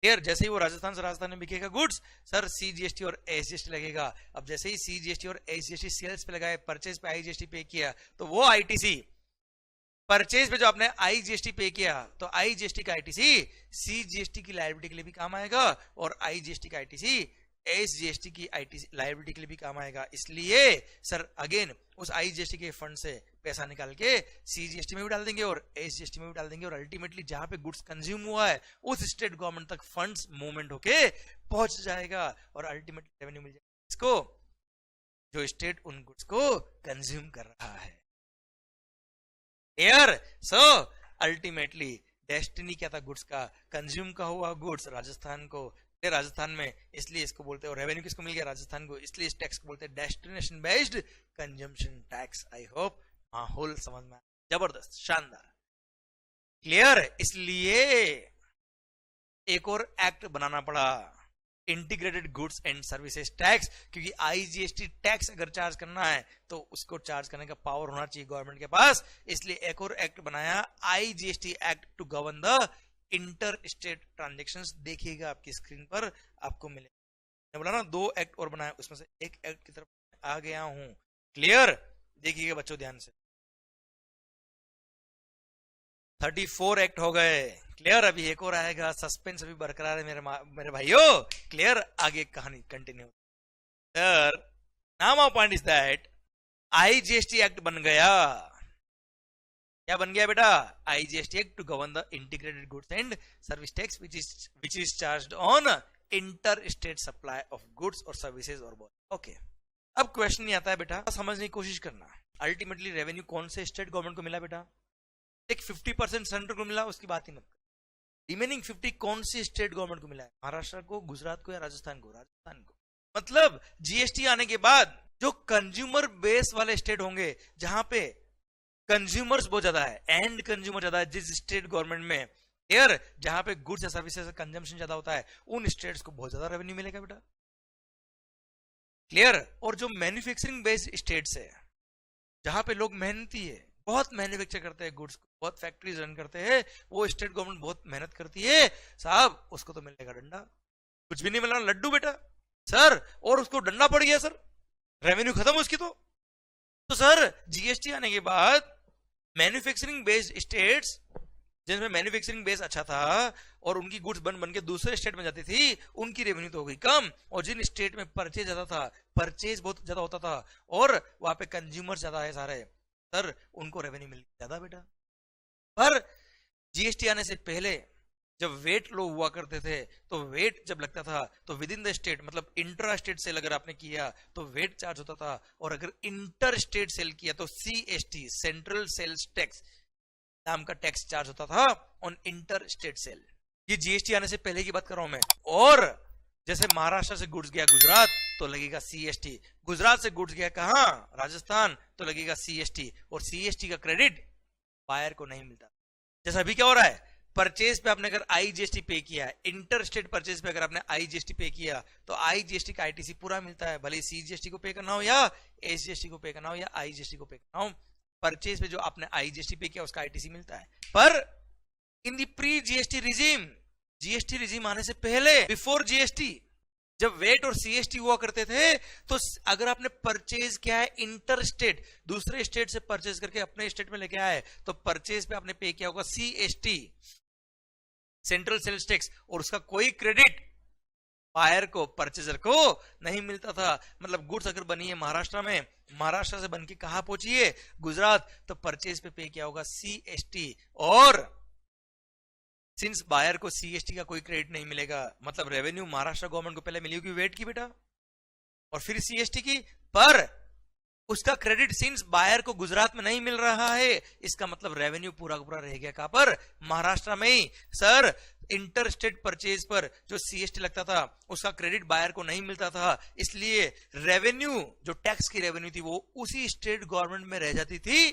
यार जैसे ही वो राजस्थान से राजस्थान में बिकेगा गुड्स, सर सीजीएसटी और एसजीएसटी लगेगा। अब जैसे ही सीजीएसटी और एसजीएसटी सेल्स पे लगाए, परचेज पे आईजीएसटी पे किया, तो वो आईटीसी परचेज पे जो आपने आईजीएसटी पे किया, तो आईजीएसटी का आईटीसी सीजीएसटी की लायबिलिटी के लिए भी काम आएगा और आईजीएसटी का आईटीसी एसजीएसटी की आईटीसी लायबिलिटी के लिए भी काम आएगा। इसलिए सर अगेन उस आईजीएसटी के फंड से पैसा निकाल के सीजीएसटी में भी डाल देंगे और एसजीएसटी में भी डाल देंगे, और अल्टीमेटली जहां पे गुड्स कंज्यूम हुआ है उस स्टेट गवर्नमेंट तक फंड्स मूवमेंट होके पहुंच जाएगा और अल्टीमेटली रेवेन्यू मिल जाएगा इसको, जो स्टेट उन गुड्स को कंज्यूम कर रहा है। क्लियर? सो अल्टीमेटली डेस्टिनी क्या था गुड्स का? कंज्यूम का हुआ गुड्स राजस्थान को, राजस्थान में, इसलिए इसको बोलते हैं, और रेवेन्यू किसको मिल गया? राजस्थान को, इसलिए इस टैक्स को बोलते हैं destination based consumption tax. I hope माहौल समझ में आया। जबरदस्त, शानदार, क्लियर। इसलिए एक और एक्ट बनाना पड़ा, integrated goods and services tax, क्योंकि आईजीएसटी टैक्स अगर चार्ज करना है तो उसको चार्ज करने का पावर होना चाहिए गवर्नमेंट के पास। इसलिए एक और एक्ट बनाया, IGST act to govern the inter state transactions. देखिएगा आपकी स्क्रीन पर आपको मिले, मैं बोला ना 2 एक्ट और बनाया, उसमें से एक एक्ट की तरफ आ गया हूं। क्लियर? देखिएगा बच्चों ध्यान से, 34 एक्ट हो गए। क्लियर? अभी एक और आएगा, सस्पेंस अभी बरकरार है मेरे भाइयों। क्लियर? आगे कहानी continue. Sir now my point is that IGST act बन गया। क्या बन गया बेटा? IGST act to govern the integrated goods and service tax which is charged on inter state supply of goods और सर्विसेज और बोल। ओके, अब क्वेश्चन ये आता है बेटा, समझने की कोशिश करना, अल्टीमेटली रेवेन्यू कौन से स्टेट गवर्नमेंट को मिला बेटा? एक 50% सेंटर को मिला, उसकी बात ही मत कर। रिमेनिंग 50 कौन सी स्टेट गवर्नमेंट को मिला है? महाराष्ट्र को, गुजरात को या राजस्थान को? राजस्थान को। मतलब जीएसटी आने के बाद जो कंज्यूमर बेस वाले स्टेट होंगे, जहां पे कंज्यूमर्स बहुत ज्यादा है, एंड कंज्यूमर ज्यादा है, जिस स्टेट गवर्नमेंट में एयर जहां पे गुड्स या सर्विसेज का कंजम्पशन ज्यादा होता है, उन स्टेट्स को बहुत ज्यादा रेवेन्यू मिलेगा बेटा। क्लियर? और जो मैन्युफैक्चरिंग बेस्ड स्टेट्स है, जहां पे लोग मेहनती है, बहुत मैन्युफैक्चर करते हैं गुड्स, बहुत फैक्ट्रीज रन करते हैं, वो स्टेट गवर्नमेंट बहुत मेहनत करती है साहब, उसको तो मिलेगा डंडा। कुछ भी नहीं मिल रहा, लड्डू बेटा सर, और उसको डंडा पड़ गया सर, रेवेन्यू खत्म उसकी। तो सर जीएसटी आने के बाद मैन्युफैक्चरिंग बेस्ड स्टेट्स, जिनमें मैन्युफैक्चरिंग बेस अच्छा था और उनकी गुड्स बन के दूसरे स्टेट में जाती थी, उनकी रेवेन्यू तो हो गई कम, और जिन स्टेट में परचेज ज्यादा था, परचेज बहुत ज्यादा होता था और वहां पे कंज्यूमर ज्यादा है सारे, सर उनको रेवेन्यू मिल ज्यादा बेटा। पर जीएसटी आने से पहले जब वेट लो हुआ करते थे, तो वेट जब लगता था तो विद इन द स्टेट, मतलब इंट्रा स्टेट सेल अगर आपने किया तो वेट चार्ज होता था, और अगर इंटर स्टेट सेल किया तो सीएसटी, सेंट्रल सेल्स टैक्स नाम का टैक्स चार्ज होता था ऑन इंटर स्टेट सेल। ये जीएसटी आने से पहले की बात कर रहा हूं मैं। और जैसे महाराष्ट्र से गुड्स गया गुजरात तो लगेगा सीएसटी, गुजरात से गुड्स गया कहां? राजस्थान, तो लगेगा सीएसटी, और सीएसटी का क्रेडिट बायर को नहीं मिलता। जैसा अभी क्या हो रहा है, परचेज पे आपने अगर आईजीएसटी पे किया, इंटर स्टेट परचेज पे अगर आपने आईजीएसटी पे किया तो आईजीएसटी का आईटीसी पूरा मिलता है, भले सीजीएसटी को पे करना हो या एसजीएसटी को पे करना हो या आईजीएसटी को पे करना हो, परचेज पे जो आपने आईजीएसटी पे किया उसका आईटीसी मिलता है। पर in the pre GST regime, GST regime आने से पहले, बिफोर जीएसटी, जब वेट और सीएसटी हुआ करते थे, तो अगर आपने परचेज किया है इंटर स्टेट, दूसरे स्टेट से परचेज करके अपने स्टेट में लेके आए, तो परचेज पे आपने पे किया होगा सीएसटी, सेंट्रल सेल्स टैक्स, और उसका कोई क्रेडिट बायर को, परचेजर को नहीं मिलता था। मतलब गुड्स अगर बनी है महाराष्ट्र में, महाराष्ट्र से बनके कहां पहुंची है? गुजरात, तो परचेज पे किया होगा सीएसटी, और सिंस बायर को सीएसटी का कोई क्रेडिट नहीं मिलेगा, मतलब रेवेन्यू महाराष्ट्र गवर्नमेंट को पहले मिली होगी वेट की बेटा, और फिर सीएसटी की, पर उसका क्रेडिट सिंस बायर को गुजरात में नहीं मिल रहा है, इसका मतलब रेवेन्यू पूरा पूरा रह गया कहां पर? महाराष्ट्र में ही। सर इंटर स्टेट परचेज पर जो सीएसटी लगता था उसका क्रेडिट बायर को नहीं मिलता था, इसलिए रेवेन्यू, जो टैक्स की रेवेन्यू थी, वो उसी स्टेट गवर्नमेंट में रह जाती थी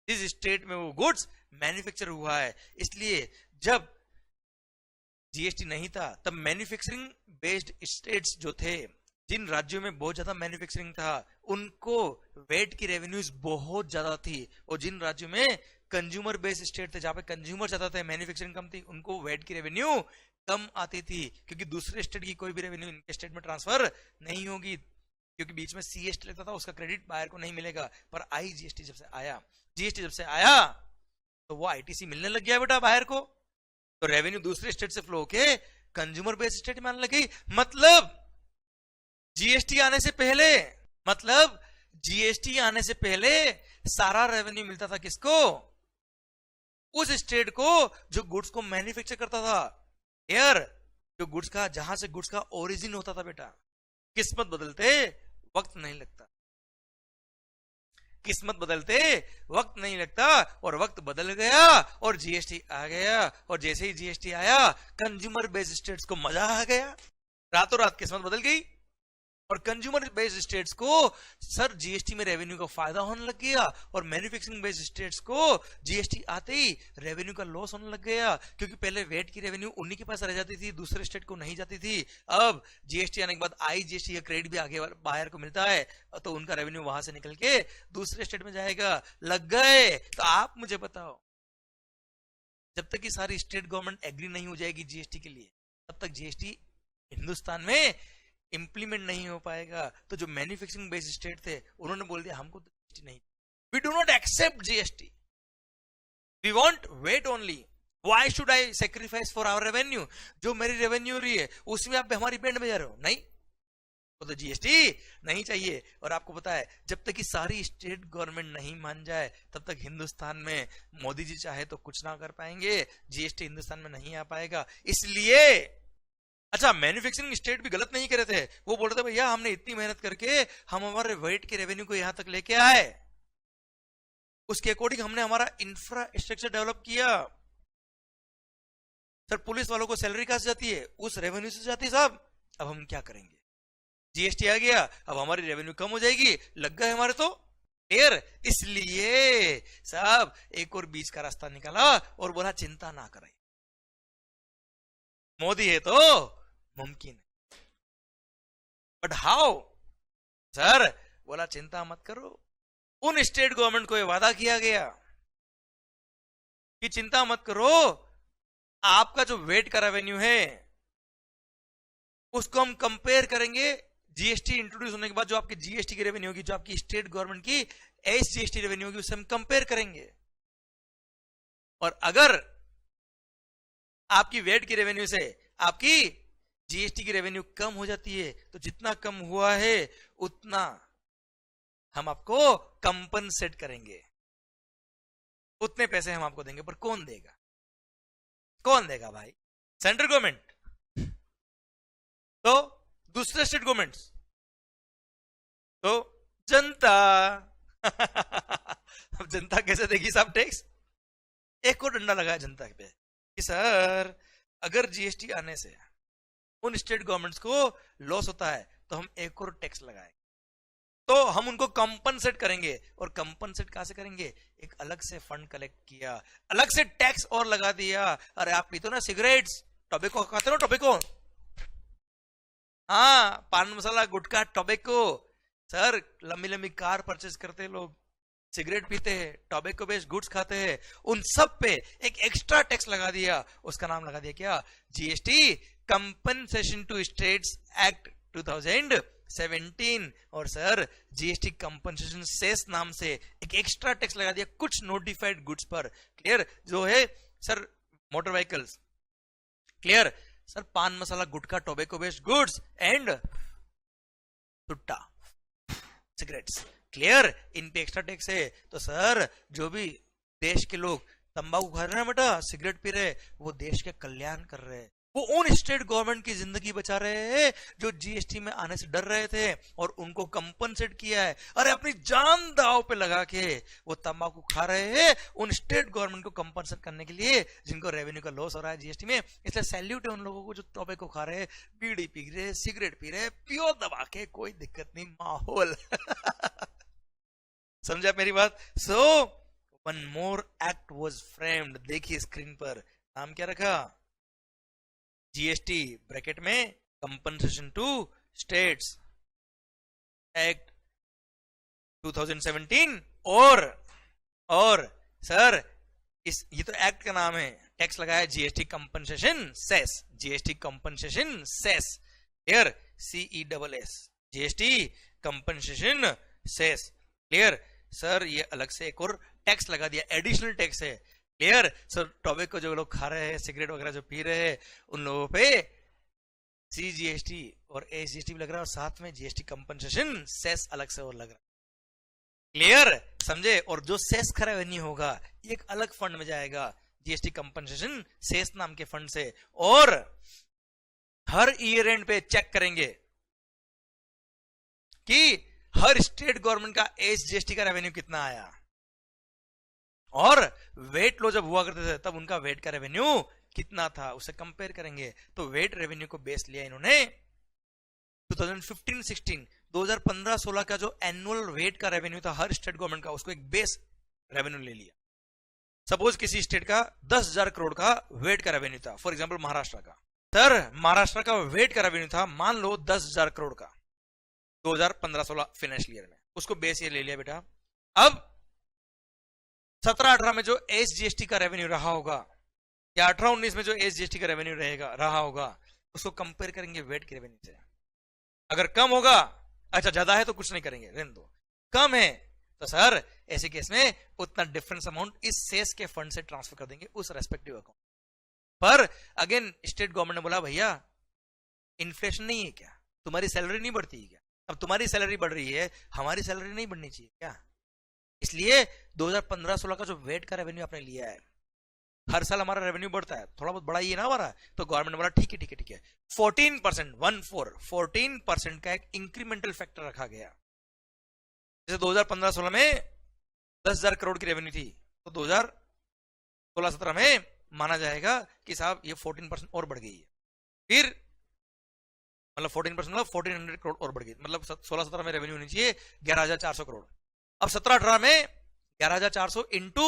जिस स्टेट में वो गुड्स मैन्युफैक्चर हुआ है। इसलिए जब जीएसटी नहीं था तब मैन्युफैक्चरिंग बेस्ड स्टेट्स जो थे, जिन राज्यों में बहुत ज्यादा मैन्युफैक्चरिंग था, उनको वेट की रेवेन्यूज बहुत ज्यादा थी, और जिन राज्यों में कंज्यूमर बेस्ड स्टेट थे, जहां पे कंज्यूमर ज्यादा थे, मैन्युफैक्चरिंग कम थी, उनको वेट की रेवेन्यू कम आती थी, क्योंकि दूसरे स्टेट की कोई भी रेवेन्यू इनके स्टेट में ट्रांसफर नहीं होगी, क्योंकि बीच में सीएसटी लगता था, उसका क्रेडिट बायर को नहीं मिलेगा। पर आईजीएसटी जब से आया, जीएसटी जब से आया, तो वो आईटीसी मिलने लग गया बेटा बायर को, तो रेवेन्यू दूसरे स्टेट से फ्लो होके कंज्यूमर बेस्ड स्टेट में आने लगी। मतलब जीएसटी आने से पहले, मतलब जीएसटी आने से पहले सारा रेवेन्यू मिलता था किसको? उस स्टेट को जो गुड्स को मैन्युफैक्चर करता था। यार जो गुड्स का, जहां से गुड्स का ओरिजिन होता था बेटा। किस्मत बदलते वक्त नहीं लगता, किस्मत बदलते वक्त नहीं लगता, और वक्त बदल गया और जीएसटी आ गया। और जैसे ही जीएसटी आया, कंज्यूमर बेस्ड स्टेट्स को मजा आ गया, रातों रात किस्मत बदल गई। और कंज्यूमर बेस्ड स्टेट्स को सर जीएसटी में रेवेन्यू का फायदा होने लग गया, और मैन्युफैक्चरिंग बेस्ड स्टेट्स को जीएसटी आते ही रेवेन्यू का लॉस होने लग गया, क्योंकि पहले वेट की रेवेन्यू उन्हीं के पास रह जाती थी, दूसरे स्टेट को नहीं जाती थी। अब जीएसटी आने के बाद आई जीएसटी का क्रेडिट भी आगे बाहर को मिलता है, तो उनका रेवेन्यू वहां से निकल के दूसरे स्टेट में जाएगा। लग गए? तो आप मुझे बताओ, जब तक कि सारी स्टेट गवर्नमेंट एग्री नहीं हो जाएगी जीएसटी के लिए, तब तक जीएसटी हिंदुस्तान में इंप्लीमेंट नहीं हो पाएगा। तो जो मैन्युफैक्चरिंग बेस्ड स्टेट थे, उन्होंने बोल दिया हमको तो जीएसटी नहीं, we do not accept GST, we want VAT only, why should I sacrifice for our revenue? जो मेरी रेवेन्यू रही है उसमें आप हमारी बैंड बजा रहे हो, नहीं, तो जीएसटी नहीं चाहिए। और आपको पता है, जब तक कि सारी स्टेट गवर्नमेंट नहीं मान जाए, तब तक हिंदुस्तान में मोदी जी चाहे तो कुछ ना कर पाएंगे, जीएसटी हिंदुस्तान में नहीं आ पाएगा। इसलिए अच्छा, मैन्युफैक्चरिंग स्टेट भी गलत नहीं करे थे, वो बोल रहे थे भैया हमने इतनी मेहनत करके हम हमारे वेट के रेवेन्यू को यहां तक लेके आए, उसके अकॉर्डिंग हमने हमारा इंफ्रास्ट्रक्चर डेवलप किया। सर पुलिस वालों को सैलरी कहां से जाती है? उस रेवेन्यू से जाती है साहब। अब हम क्या करेंगे? जीएसटी आ गया, अब हमारी रेवेन्यू कम हो जाएगी, लग गए हमारे तो क्लियर। इसलिए साहब एक और बीच का रास्ता निकाला और बोला चिंता ना करें, मोदी है तो मुमकिन है। But how? सर बोला चिंता मत करो। उन स्टेट गवर्नमेंट को यह वादा किया गया कि चिंता मत करो, आपका जो वेट का रेवेन्यू है उसको हम कंपेयर करेंगे जीएसटी इंट्रोड्यूस होने के बाद। जो आपकी जीएसटी की रेवेन्यू होगी, जो आपकी स्टेट गवर्नमेंट की एसजीएसटी रेवेन्यू होगी, उससे हम कंपेयर करेंगे। और अगर आपकी वेट की रेवेन्यू से आपकी जीएसटी की रेवेन्यू कम हो जाती है, तो जितना कम हुआ है उतना हम आपको कंपनसेट करेंगे, उतने पैसे हम आपको देंगे। पर कौन देगा? कौन देगा भाई? Central government? तो दूसरे स्टेट गवर्नमेंट्स? तो जनता। अब जनता कैसे देगी साहब टैक्स? एक और डंडा लगा जनता पे कि सर अगर जीएसटी आने से उन स्टेट गवर्नमेंट्स को लॉस होता है तो हम एक और टैक्स लगाएंगे, तो हम उनको कंपनसेट करेंगे। और कंपनसेट कहां से करेंगे? एक अलग से फंड कलेक्ट किया, अलग से टैक्स और लगा दिया। अरे आप पीते हो ना सिगरेट्स, टोबैको खाते हो, टोबैको, हाँ, पान मसाला, गुटखा, टोबैको। सर लंबी लंबी कार परचेज करते हैं लोग, सिगरेट पीते हैं, टोबैको बेस्ड गुड्स खाते हैं, उन सब पे एक एक्स्ट्रा टैक्स लगा दिया। उसका नाम लगा दिया क्या? GST, compensation to states act 2017। और सर जीएसटी कंपनसेशन सेस नाम से एक एक्स्ट्रा टैक्स लगा दिया कुछ नोटिफाइड गुड्स पर। क्लियर? जो है sir motor vehicles, clear sir, paan masala, gutkha, tobacco based goods and सुट्टा, सिगरेट्स, क्लियर, इन पे एक्स्ट्रा टैक्स है। तो सर जो भी देश के लोग तंबाकू खा रहे हैं बेटा, सिगरेट पी रहे, वो देश के कल्याण कर रहे हैं, वो उन स्टेट गवर्नमेंट की जिंदगी बचा रहे हैं जो जीएसटी में आने से डर रहे थे, और उनको कंपनसेट किया है। अरे अपनी जान दांव पे लगा के वो तंबाकू खा रहे हैं उन स्टेट गवर्नमेंट को कंपनसेट करने के लिए जिनको रेवेन्यू का लॉस हो रहा है जीएसटी में। इसलिए सैल्यूट है उन लोगों को जो टोबैको खा रहे हैं, बीड़ी पी रहे, सिगरेट पी रहे, पियो दबा के, कोई दिक्कत नहीं, माहौल। समझा मेरी बात? So one more act was framed. देखिए स्क्रीन पर, नाम क्या रखा? जीएसटी ब्रैकेट में कंपनसेशन टू स्टेट्स एक्ट 2017। और सर ये तो एक्ट का नाम है, टैक्स लगाया GST compensation cess, GST compensation cess, clear, CESS, GST compensation cess, clear. Sir ये अलग से एक और टैक्स लगा दिया, एडिशनल टैक्स है, क्लियर। सर टोबैको जो लोग खा रहे हैं, सिगरेट वगैरह जो पी रहे हैं, उन लोगों पे CGST और एसजीएसटी भी लग रहा है और साथ में जीएसटी कंपनसेशन सेस अलग से और लग रहा है। क्लियर, समझे? और जो सेस का रेवेन्यू होगा एक अलग फंड में जाएगा, जीएसटी कंपनसेशन सेस नाम के फंड से, और हर ईयर एंड पे चेक करेंगे कि हर स्टेट गवर्नमेंट का एसजीएसटी का रेवेन्यू कितना आया। और वेट लो जब हुआ करते थे तब उनका वेट का रेवेन्यू कितना था, उसे कंपेयर करेंगे। तो वेट रेवेन्यू को बेस लिया इन्होंने 2015-16 2015-16 का जो एनुअल वेट का रेवेन्यू था हर स्टेट गवर्नमेंट का, उसको एक बेस रेवेन्यू ले लिया। सपोज किसी स्टेट का 10,000 करोड़ का वेट का रेवेन्यू था, फॉर एग्जांपल महाराष्ट्र का। सर महाराष्ट्र का वेट का रेवेन्यू था मान लो 10,000 करोड़ का 2015-16 फाइनेंशियल ईयर में, उसको बेस ये ले लिया बेटा। अब 17-18 में जो एसजीएसटी का रेवेन्यू रहा होगा या 18-19 में जो एसजीएसटी का रेवेन्यू रहा होगा उसको कंपेयर करेंगे वेट के रेवेन्यू से। अगर कम होगा, अच्छा ज्यादा है तो कुछ नहीं करेंगे, रहने दो। कम है तो सर ऐसे केस में उतना डिफरेंस अमाउंट इस सेस के फंड से ट्रांसफर कर देंगे उस रेस्पेक्टिव अकाउंट पर। अगेन स्टेट गवर्नमेंट ने बोला भैया इन्फ्लेशन नहीं है क्या, तुम्हारी सैलरी नहीं बढ़ती है क्या? अब तुम्हारी सैलरी बढ़ रही है, हमारी सैलरी नहीं बढ़नी चाहिए क्या? इसलिए 2015-16 का जो वेट का रेवेन्यू आपने लिया है, हर साल हमारा रेवेन्यू बढ़ता है, थोड़ा बहुत बढ़ाइए ना हमारा। तो गवर्नमेंट ने बोला ठीक है 14% 14% का एक इंक्रीमेंटल फैक्टर रखा गया। जैसे 2015-16 में 10,000 करोड़ की रेवेन्यू थी, तो 2016-17 में माना जाएगा कि साहब ये 14% और बढ़ गई है। फिर मतलब 14% मतलब 1400 करोड़ और बढ़ गई, मतलब 16-17 में रेवेन्यू होनी चाहिए 11,400 करोड़। अब 17-18 में 11,400 इंटू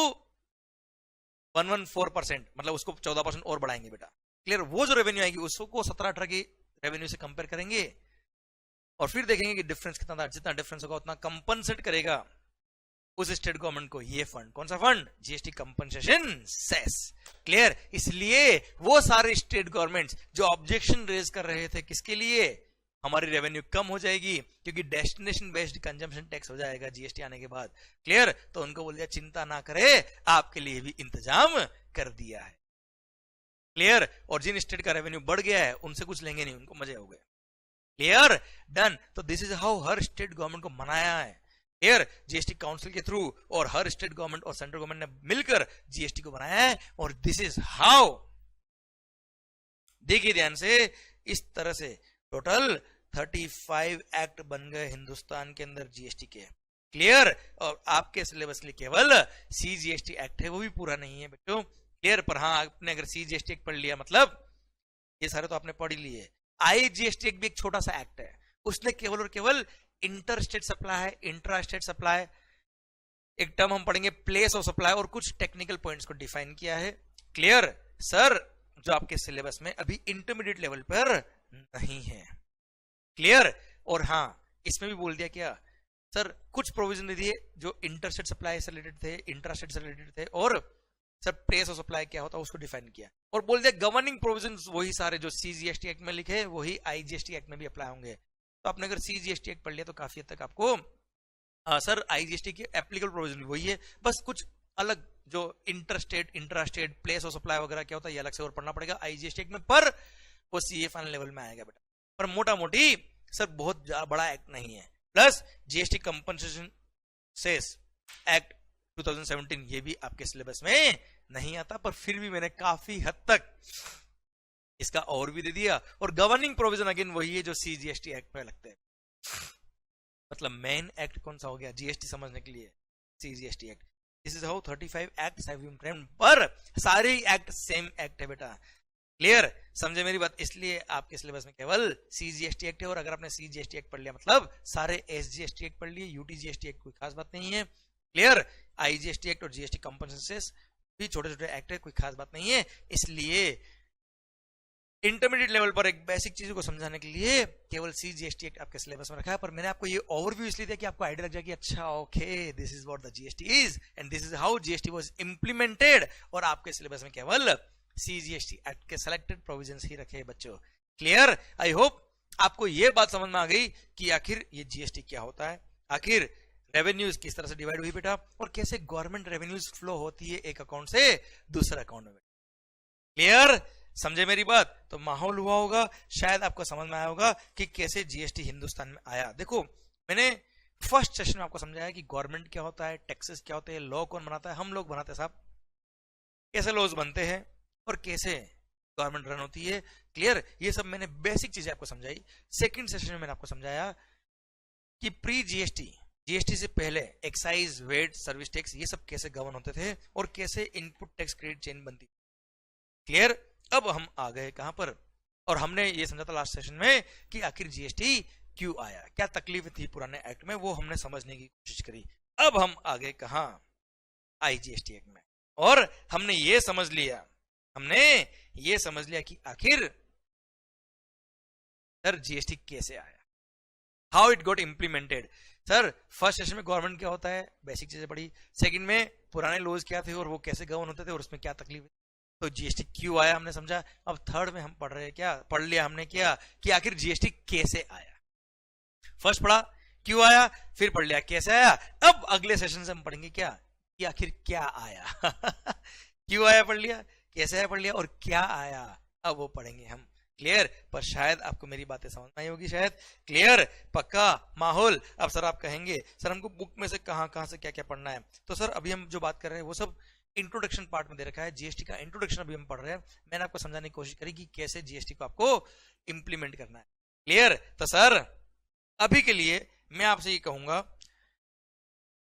114%, मतलब उसको 14% और बढ़ाएंगे बेटा। क्लियर? वो जो रेवेन्यू आएगी उसको 17-18 की रेवेन्यू से कंपेयर करेंगे और फिर देखेंगे कि डिफरेंस कितना था। जितना डिफरेंस होगा उतना कंपनसेट करेगा उस स्टेट गवर्नमेंट को ये फंड। कौन सा fund? GST compensation cess. Clear? इसलिए वो सारे स्टेट गवर्नमेंट्स जो ऑब्जेक्शन रेज कर रहे थे किसके लिए, हमारी रेवेन्यू कम हो जाएगी क्योंकि डेस्टिनेशन बेस्ड कंजम्पशन टैक्स हो जाएगा जीएसटी आने के बाद। क्लियर? तो उनको बोल दिया चिंता ना करे, आपके लिए भी इंतजाम कर दिया है। क्लियर? और जिन स्टेट का रेवेन्यू बढ़ गया है उनसे कुछ लेंगे नहीं, उनको मजे हो गए। क्लियर? डन। तो this is how her state government को मनाया है। क्लियर? जीएसटी काउंसिल के थ्रू और हर स्टेट गवर्नमेंट और सेंट्रल गवर्नमेंट ने मिलकर जीएसटी को बनाया है। और दिस इज हाउ, देखिए ध्यान से, इस तरह से टोटल 35 एक्ट बन गए हिंदुस्तान के अंदर जीएसटी के। क्लियर? और आपके सिलेबस के लिए केवल सीजीएसटी एक्ट है, वो भी पूरा नहीं है बच्चों। क्लियर? पर हाँ, आपने अगर सीजीएसटी एक्ट पढ़ लिया मतलब ये सारे तो आपने पढ़ ही लिए। आईजीएसटी एक्ट भी एक छोटा सा एक्ट है, उसने केवल और केवल इंटर स्टेट सप्लाई है, इंट्रा स्टेट सप्लाई, एक टर्म हम पढ़ेंगे प्लेस ऑफ सप्लाई, और कुछ टेक्निकल पॉइंट्स को डिफाइन किया है। क्लियर? सर जो आपके सिलेबस में अभी इंटरमीडिएट लेवल पर नहीं है। क्लियर? और हाँ, इसमें भी बोल दिया क्या सर, कुछ प्रोविजन दे दिए जो इंटरस्टेट सप्लाई से रिलेटेड थे, इंट्रास्टेट से रिलेटेड थे, और सर प्लेस ऑफ सप्लाई क्या होता है उसको डिफाइन किया। और बोल दिया गवर्निंग प्रोविजंस वही सारे जो सीजीएसटी एक्ट में लिखे वही आईजीएसटी एक्ट में भी अप्लाई होंगे। तो आपने अगर सीजीएसटी एक्ट पढ़ लिया तो काफी हद तक आपको सर आईजीएसटी की एप्लीकेबल प्रोविजन वही है, बस कुछ अलग जो interstate, intrastate, place of supply वगैरह क्या होता है ये अलग से और पढ़ना पड़ेगा आईजीएसटी एक्ट में, पर वो सीए फाइनल लेवल में आएगा बेटा। पर मोटा मोटी सर बहुत बड़ा एक्ट नहीं है। Plus GST compensation cess act 2017 ये भी आपके सिलेबस में नहीं आता, पर फिर भी मैंने काफी हद तक इसका और भी दे दिया। और गवर्निंग प्रोविजन अगेन वही है जो सीजीएसटी एक्ट में लगते हैं। मतलब मेन एक्ट कौन सा हो गया जीएसटी समझने के लिए? CGST act. This is how 35 acts have been framed, पर सारे एक्ट सेम एक्ट है बेटा। क्लियर? समझे मेरी बात? इसलिए आपके सिलेबस में केवल सीजीएसटी एक्ट है, और अगर आपने सीजीएसटी एक्ट पढ़ लिया मतलब सारे एसजीएसटी एक्ट पढ़ लिए, यूटीजीएसटी एक्ट कोई खास बात नहीं है। क्लियर? आईजीएसटी एक्ट और जीएसटी कंपनसेशन भी छोटे छोटे एक्ट है, कोई खास बात नहीं है। इसलिए इंटरमीडिएट लेवल पर एक बेसिक चीजों को समझाने के लिए केवल सीजीएसटी एक्ट आपके सिलेबस में रखा है। पर मैंने आपको ये ओवरव्यू इसलिए दिया कि आपको आइडिया लग जाए कि अच्छा okay this is what the GST is and this is how GST was implemented, और आपके सिलेबस में केवल सीजीएसटी एक्ट के सेलेक्टेड प्रोविजंस ही रखे बच्चों। क्लियर? आई होप आपको ये बात समझ में आ गई कि आखिर ये जीएसटी क्या होता है, आखिर रेवेन्यूज किस तरह से डिवाइड हुई बेटा, और कैसे गवर्नमेंट रेवेन्यूज फ्लो होती है एक अकाउंट से दूसरे अकाउंट में। क्लियर? समझे मेरी बात? तो माहौल हुआ होगा, शायद आपको समझ में आया होगा कि कैसे जीएसटी हिंदुस्तान में आया। देखो, मैंने फर्स्ट सेशन में आपको समझाया कि गवर्नमेंट क्या होता है, टैक्सेस क्या होते हैं, लॉ कौन बनाता है, हम लोग बनाते हैं साहब। कैसे लॉज बनते हैं और कैसे गवर्नमेंट रन होती है, क्लियर? ये सब मैंने बेसिक चीजें आपको समझाई। सेकंड सेशन में मैंने आपको समझाया कि प्री जीएसटी, जीएसटी से पहले एक्साइज, वेट, सर्विस टैक्स, ये सब कैसे गवर्न होते थे और कैसे इनपुट टैक्स क्रेडिट चेन बनती, क्लियर? अब हम आ गए कहां पर, और हमने ये समझा था लास्ट सेशन में कि आखिर जीएसटी क्यों आया, क्या तकलीफ थी पुराने एक्ट में, वो हमने समझने की कोशिश करी। अब हम आ गए कहां, आईजीएसटी एक्ट में, और हमने ये समझ लिया कि आखिर सर जीएसटी कैसे आया, how it got implemented. Sir first session में गवर्नमेंट क्या होता है, बेसिक चीजें पढ़ी। सेकंड में पुराने लॉज क्या थे और वो कैसे गवर्न होते थे और उसमें क्या तकलीफ है, तो जीएसटी क्यों आया हमने समझा। अब थर्ड में हम पढ़ लिया हमने क्या कि आखिर जीएसटी कैसे आया। फर्स्ट पढ़ा क्यों आया, फिर पढ़ लिया कैसे आया। अब अगले सेशन से हम पढ़ेंगे क्या कि आखिर क्या आया क्यों आया पढ़ लिया, कैसे आया पढ़ लिया, और क्या आया अब वो पढ़ेंगे हम, क्लियर? पर शायद आपको मेरी बातें समझ में आई होगी, शायद, क्लियर? पक्का माहौल। अब सर आप कहेंगे सर हमको बुक में से कहां से क्या क्या पढ़ना है, तो सर अभी हम जो बात कर रहे हैं वो सब इंट्रोडक्शन पार्ट में दे रखा है, जीएसटी का इंट्रोडक्शन अभी हम पढ़ रहे हैं। मैंने आपको समझाने की कोशिश करी कि कैसे जीएसटी को आपको इंप्लीमेंट करना है, क्लियर? तो सर अभी के लिए मैं आपसे ये कहूंगा,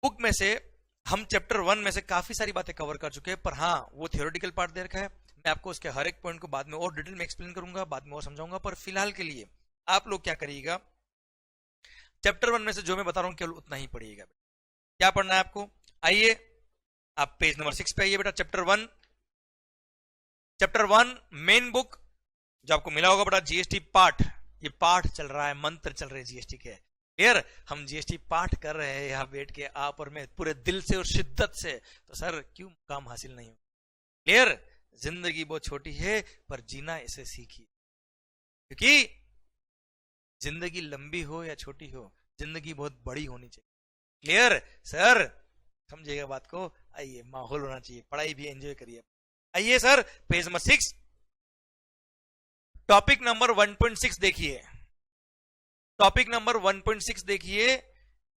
बुक में से हम चैप्टर 1 में से काफी सारी बातें कवर कर चुके हैं, पर हाँ वो थियोरेटिकल पार्ट दे रखा है। मैं आपको उसके हर एक पॉइंट को बाद में और डिटेल में एक्सप्लेन करूंगा, बाद में और समझाऊंगा, पर फिलहाल के लिए आप लोग क्या करिएगा, चैप्टर 1 में से जो मैं बता रहा हूं केवल उतना ही पढ़िएगा। क्या पढ़ना है आपको, आइए आप पेज नंबर 6 पे आइए बेटा। चैप्टर 1 मेन बुक जो आपको मिला होगा बेटा, जीएसटी पाठ, ये पाठ चल रहा है, मंत्र चल रहे हैं जीएसटी के, क्लियर? हम जीएसटी पाठ कर रहे हैं यहाँ बैठ के, आप और मैं पूरे दिल से और शिद्दत से, तो सर क्यों काम हासिल नहीं हो, क्लियर? जिंदगी बहुत छोटी है पर जीना इसे सीखिए, क्योंकि जिंदगी लंबी हो या छोटी हो, जिंदगी बहुत बड़ी होनी चाहिए, क्लियर? सर समझिएगा बात को। आइए माहौल होना चाहिए, पढ़ाई भी एंजॉय करिए। आइए sir page number 6 topic number 1.6 देखिए, टॉपिक नंबर 1.6 देखिए,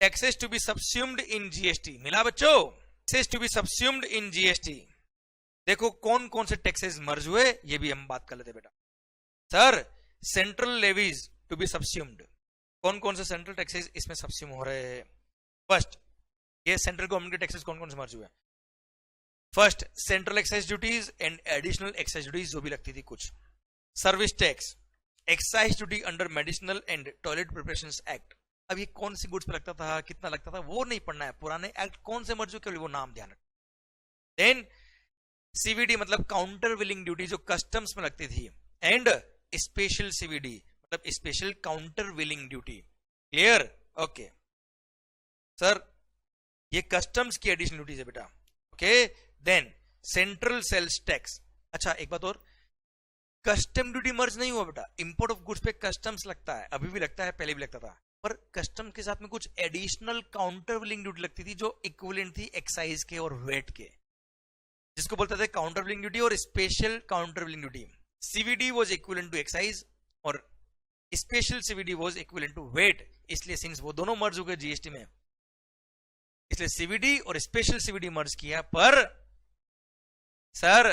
taxes to be subsumed in GST. मिला बच्चों, taxes to be subsumed in GST. देखो कौन कौन से टैक्सेस मर्ज हुए ये भी हम बात कर लेते बेटा। Sir central levies to be subsumed, कौन कौन से सेंट्रल टैक्सेस इसमें सबस्यूम हो रहे हैं। फर्स्ट, ये सेंट्रल गवर्नमेंट के टैक्सेस कौन कौन से मर्ज हुए। First, central excise duties and additional excise duties जो भी लगती थी कुछ। Service tax, excise duty under medicinal and toilet preparation act. अब ये कौन सी गुड्स पे लगता था, कितना लगता था, वो नहीं पढ़ना है, पुराने एक्ट कौन से मर्ज हुए केवल वो नाम ध्यान रखना। देन सीवीडी मतलब काउंटर विलिंग ड्यूटी जो कस्टम्स में लगती थी, एंड स्पेशल सीवीडी मतलब special countervailing duty, clear? Okay sir ये कस्टम्स की एडिशनल ड्यूटीज है बेटा, okay. Then central sales tax. अच्छा एक बात और, कस्टम ड्यूटी मर्ज नहीं हुआ बेटा, इंपोर्ट ऑफ गुड्स पे कस्टम्स लगता है, अभी भी लगता है, पहले भी लगता था, पर कस्टम के साथ में कुछ एडिशनल काउंटर विलिंग ड्यूटी लगती थी जो इक्विवेलेंट थी एक्साइज के और वेट के, जिसको बोलते थे काउंटर विलिंग ड्यूटी और special countervailing duty. CVD was equivalent to excise और special CVD was equivalent to VAT, इसलिए सिंस वो दोनों मर्ज हो गए जीएसटी में, इसलिए सीवीडी और स्पेशल सीवीडी मर्ज किया, पर सर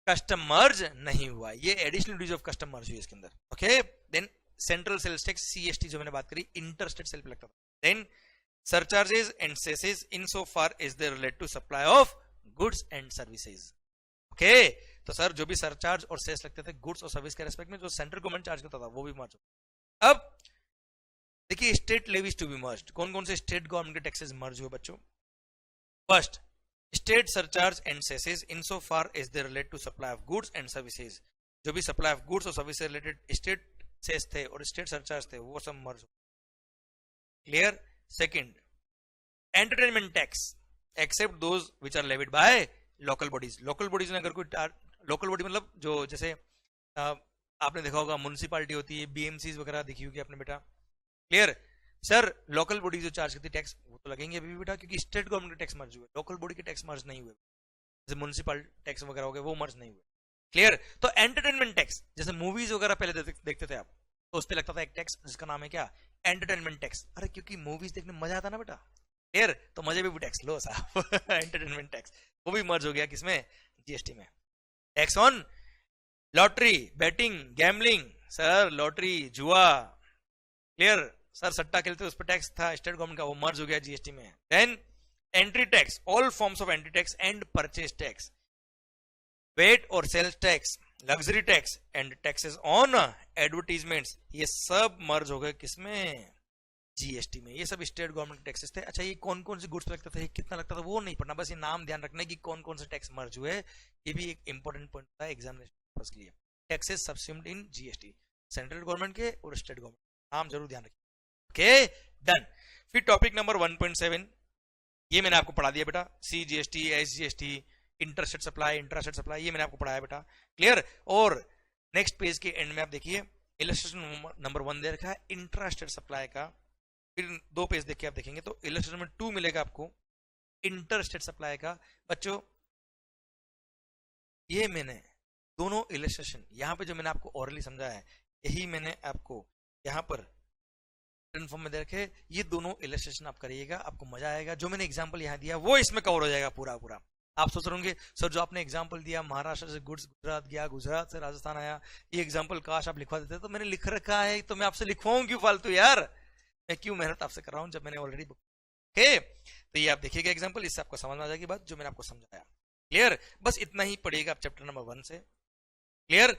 कस्टम मर्ज नहीं हुआ, ये additional duties of custom merge हुई इसके अंदर, okay. Then central sales tax CST जो मैंने बात करी, इंटरस्टेट सेल पे लगता था। Then surcharges and cesses in so far is they relate to supply of goods and services, okay. तो सर जो भी सरचार्ज और सेस लगते थे गुड्स और सर्विस के रेस्पेक्ट में, जो सेंट्रल गवर्नमेंट चार्ज करता था वो भी मर्ज। अब देखिए state levies to be merged, कौन कौन से स्टेट गवर्नमेंट के टैक्सेस मर्ज हुए बच्चों। First, state surcharge and cesses in so far as they relate to supply of goods and services, जो भी सप्लाई ऑफ गुड्स और सर्विस से रिलेटेड स्टेट सेस थे और स्टेट सरचार्ज थे वो सब merge, clear. Second, entertainment tax except those which are levied by local bodies. Local bodies ने अगर कोई लोकल बॉडी मतलब जो जैसे आपने देखा होगा म्युनिसिपैलिटी होती है, बीएमसीज वगैरह देखी होगी आपने बेटा, क्लियर। सर लोकल बॉडी जो चार्ज करती है टैक्स वो तो लगेंगे अभी भी बेटा, क्योंकि स्टेट गवर्नमेंट के टैक्स मर्ज हुए, लोकल बॉडी के टैक्स मर्ज नहीं हुए, जैसे म्युनिसिपल टैक्स वगैरह हो गए वो मर्ज नहीं हुए, क्लियर। तो एंटरटेनमेंट टैक्स, जैसे मूवीज वगैरह पहले देखते थे आप, तो उस पर लगता था एक टैक्स जिसका नाम है क्या, एंटरटेनमेंट टैक्स। अरे क्योंकि मूवीज देखने में मजा आता ना बेटा, क्लियर, तो मजे में भी टैक्स लो साहब। एंटरटेनमेंट टैक्स वो भी मर्ज हो गया किसमें, जीएसटी में। Tax on lottery, batting, gambling, sir lottery, जुआ, क्लियर, सर सट्टा खेलते उस पर टैक्स था स्टेट गवर्नमेंट का, वो मर्ज हो गया जीएसटी में। Then entry tax, all forms of entry tax and purchase tax, VAT और sales tax, luxury tax and taxes on advertisements, ये सब मर्ज हो गए किसमें, जीएसटी में। ये सब स्टेट गवर्नमेंट टैक्सेस थे। अच्छा ये कौन कौन से गुड्स पे लगता था, कितना लगता था, वो नहीं पढ़ना, बस ये नाम ध्यान रखना कि कौन कौन से टैक्स मर्ज हुए, ये भी एक इंपॉर्टेंट पॉइंट था एग्जामिनेशन पर्पस के लिए। Taxes subsumed in GST, central government के और स्टेट गवर्नमेंट, नाम जरूर ध्यान रखिए। Okay done. फिर टॉपिक नंबर 1.7, ये मैंने आपको पढ़ा दिया बेटा, CGST, SGST, interstate supply, intrastate supply, ये मैंने आपको पढ़ाया बेटा, क्लियर। और नेक्स्ट पेज के एंड में आप देखिए इलस्ट्रेशन नंबर 1 दे रखा है इंट्रास्टेट सप्लाई का। फिर 2 पेज देख के आप देखेंगे तो इलस्ट्रेशन नंबर 2 मिलेगा आपको इंटरस्टेट सप्लाई का। बच्चों ये मैंने दोनों इलस्ट्रेशन यहां पे जो मैंने आपको ऑरली समझाया है, यही मैंने आपको यहां पर फॉर्म में दे रखे, ये दोनों इलस्ट्रेशन आप करिएगा, आपको मजा आएगा। जो मैंने एग्जांपल यहां दिया वो इसमें कवर हो जाएगा पूरा पूरा। आप सोच रहे होंगे सर जो आपने एग्जांपल दिया महाराष्ट्र से गुड्स गुजरात गया, गुजरात से राजस्थान आया, ये एग्जांपल काश आप लिखवा देते, तो मैंने लिख रखा है तो मैं आपसे लिखवाऊं क्यों फालतू यार, मैं क्यों मेहनत आपसे कर रहा हूं जब मैंने ऑलरेडी। ओके तो ये आप देखिएगा एग्जांपल, इससे आपको समझ में आ जाएगी बात जो मैंने आपको समझाया, क्लियर। बस इतना ही पढ़िएगा आप चैप्टर नंबर 1 से, क्लियर।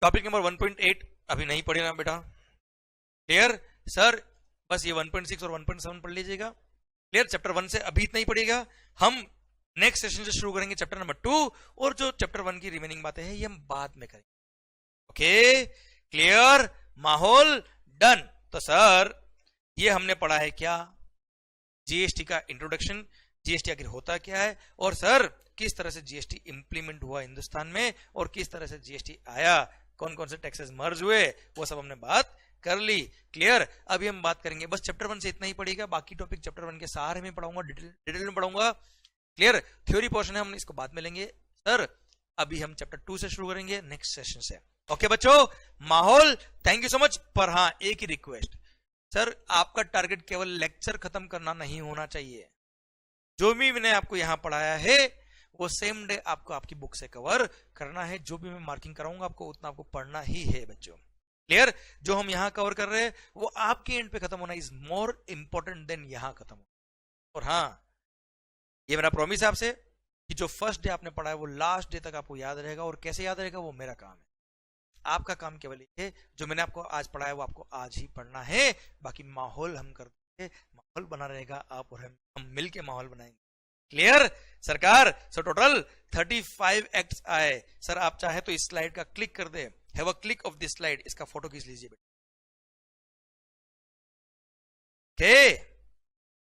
टॉपिक नंबर 1.8 अभी नहीं पढ़ेगा बेटा, क्लियर सर, बस ये 1.6 और 1.7 पढ़ लीजिएगा, क्लियर। चैप्टर 1 से अभी इतना ही पढ़िएगा, हम नेक्स्ट सेशन से शुरू करेंगे चैप्टर नंबर 2, और जो चैप्टर 1 की रिमेनिंग बातें हैं ये हम बाद में करेंगे। ओके क्लियर, माहौल डन। तो सर ये हमने पढ़ा है क्या, जीएसटी का इंट्रोडक्शन, जीएसटी आखिर होता क्या है, और सर किस तरह से जीएसटी इंप्लीमेंट हुआ हिंदुस्तान में, और किस तरह से जीएसटी आया, कौन कौन से टैक्सेस मर्ज हुए, वो सब हमने बात कर ली, क्लियर। अभी हम बात करेंगे बस चैप्टर 1 से इतना ही पढ़ेगा, बाकी टॉपिक चैप्टर 1 के सारे में पढ़ाऊंगा, डिटेल में पढ़ाऊंगा, क्लियर। थ्योरी पोर्शन है हम इसको बाद में लेंगे सर, अभी हम चैप्टर 2 से शुरू करेंगे नेक्स्ट सेशन से। ओके बच्चों, माहौल थैंक यू सो मच। पर हाँ एक ही रिक्वेस्ट सर, आपका टारगेट केवल लेक्चर खत्म करना नहीं होना चाहिए, जो भी मैंने आपको यहां पढ़ाया है वो सेम डे आपको आपकी बुक से कवर करना है। जो भी मैं मार्किंग कराऊंगा आपको उतना आपको पढ़ना ही है बच्चों, क्लियर। जो हम यहां कवर कर रहे हैं वो आपके एंड पे खत्म होना इज मोर इंपॉर्टेंट देन यहां खत्म होना। और हाँ ये मेरा प्रॉमिस है आपसे कि जो फर्स्ट डे आपने पढ़ा है वो लास्ट डे तक आपको याद रहेगा, और कैसे याद रहेगा वो मेरा काम है। आपका काम केवल ये है जो मैंने आपको आज पढ़ा है वो आपको आज ही पढ़ना है, बाकी माहौल हम कर देंगे, माहौल बना रहेगा, आप और हम मिल के माहौल बनाएंगे, क्लियर सरकार। सो टोटल 35 एक्ट्स आए सर, आप चाहे तो इस स्लाइड का क्लिक कर दे, have a click of this slide, इसका फोटो खींच लीजिए बेटा। ओके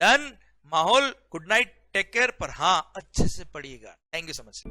डन, माहौल गुड नाइट, टेक केयर। पर हाँ अच्छे से पढ़िएगा, थैंक यू सो मच।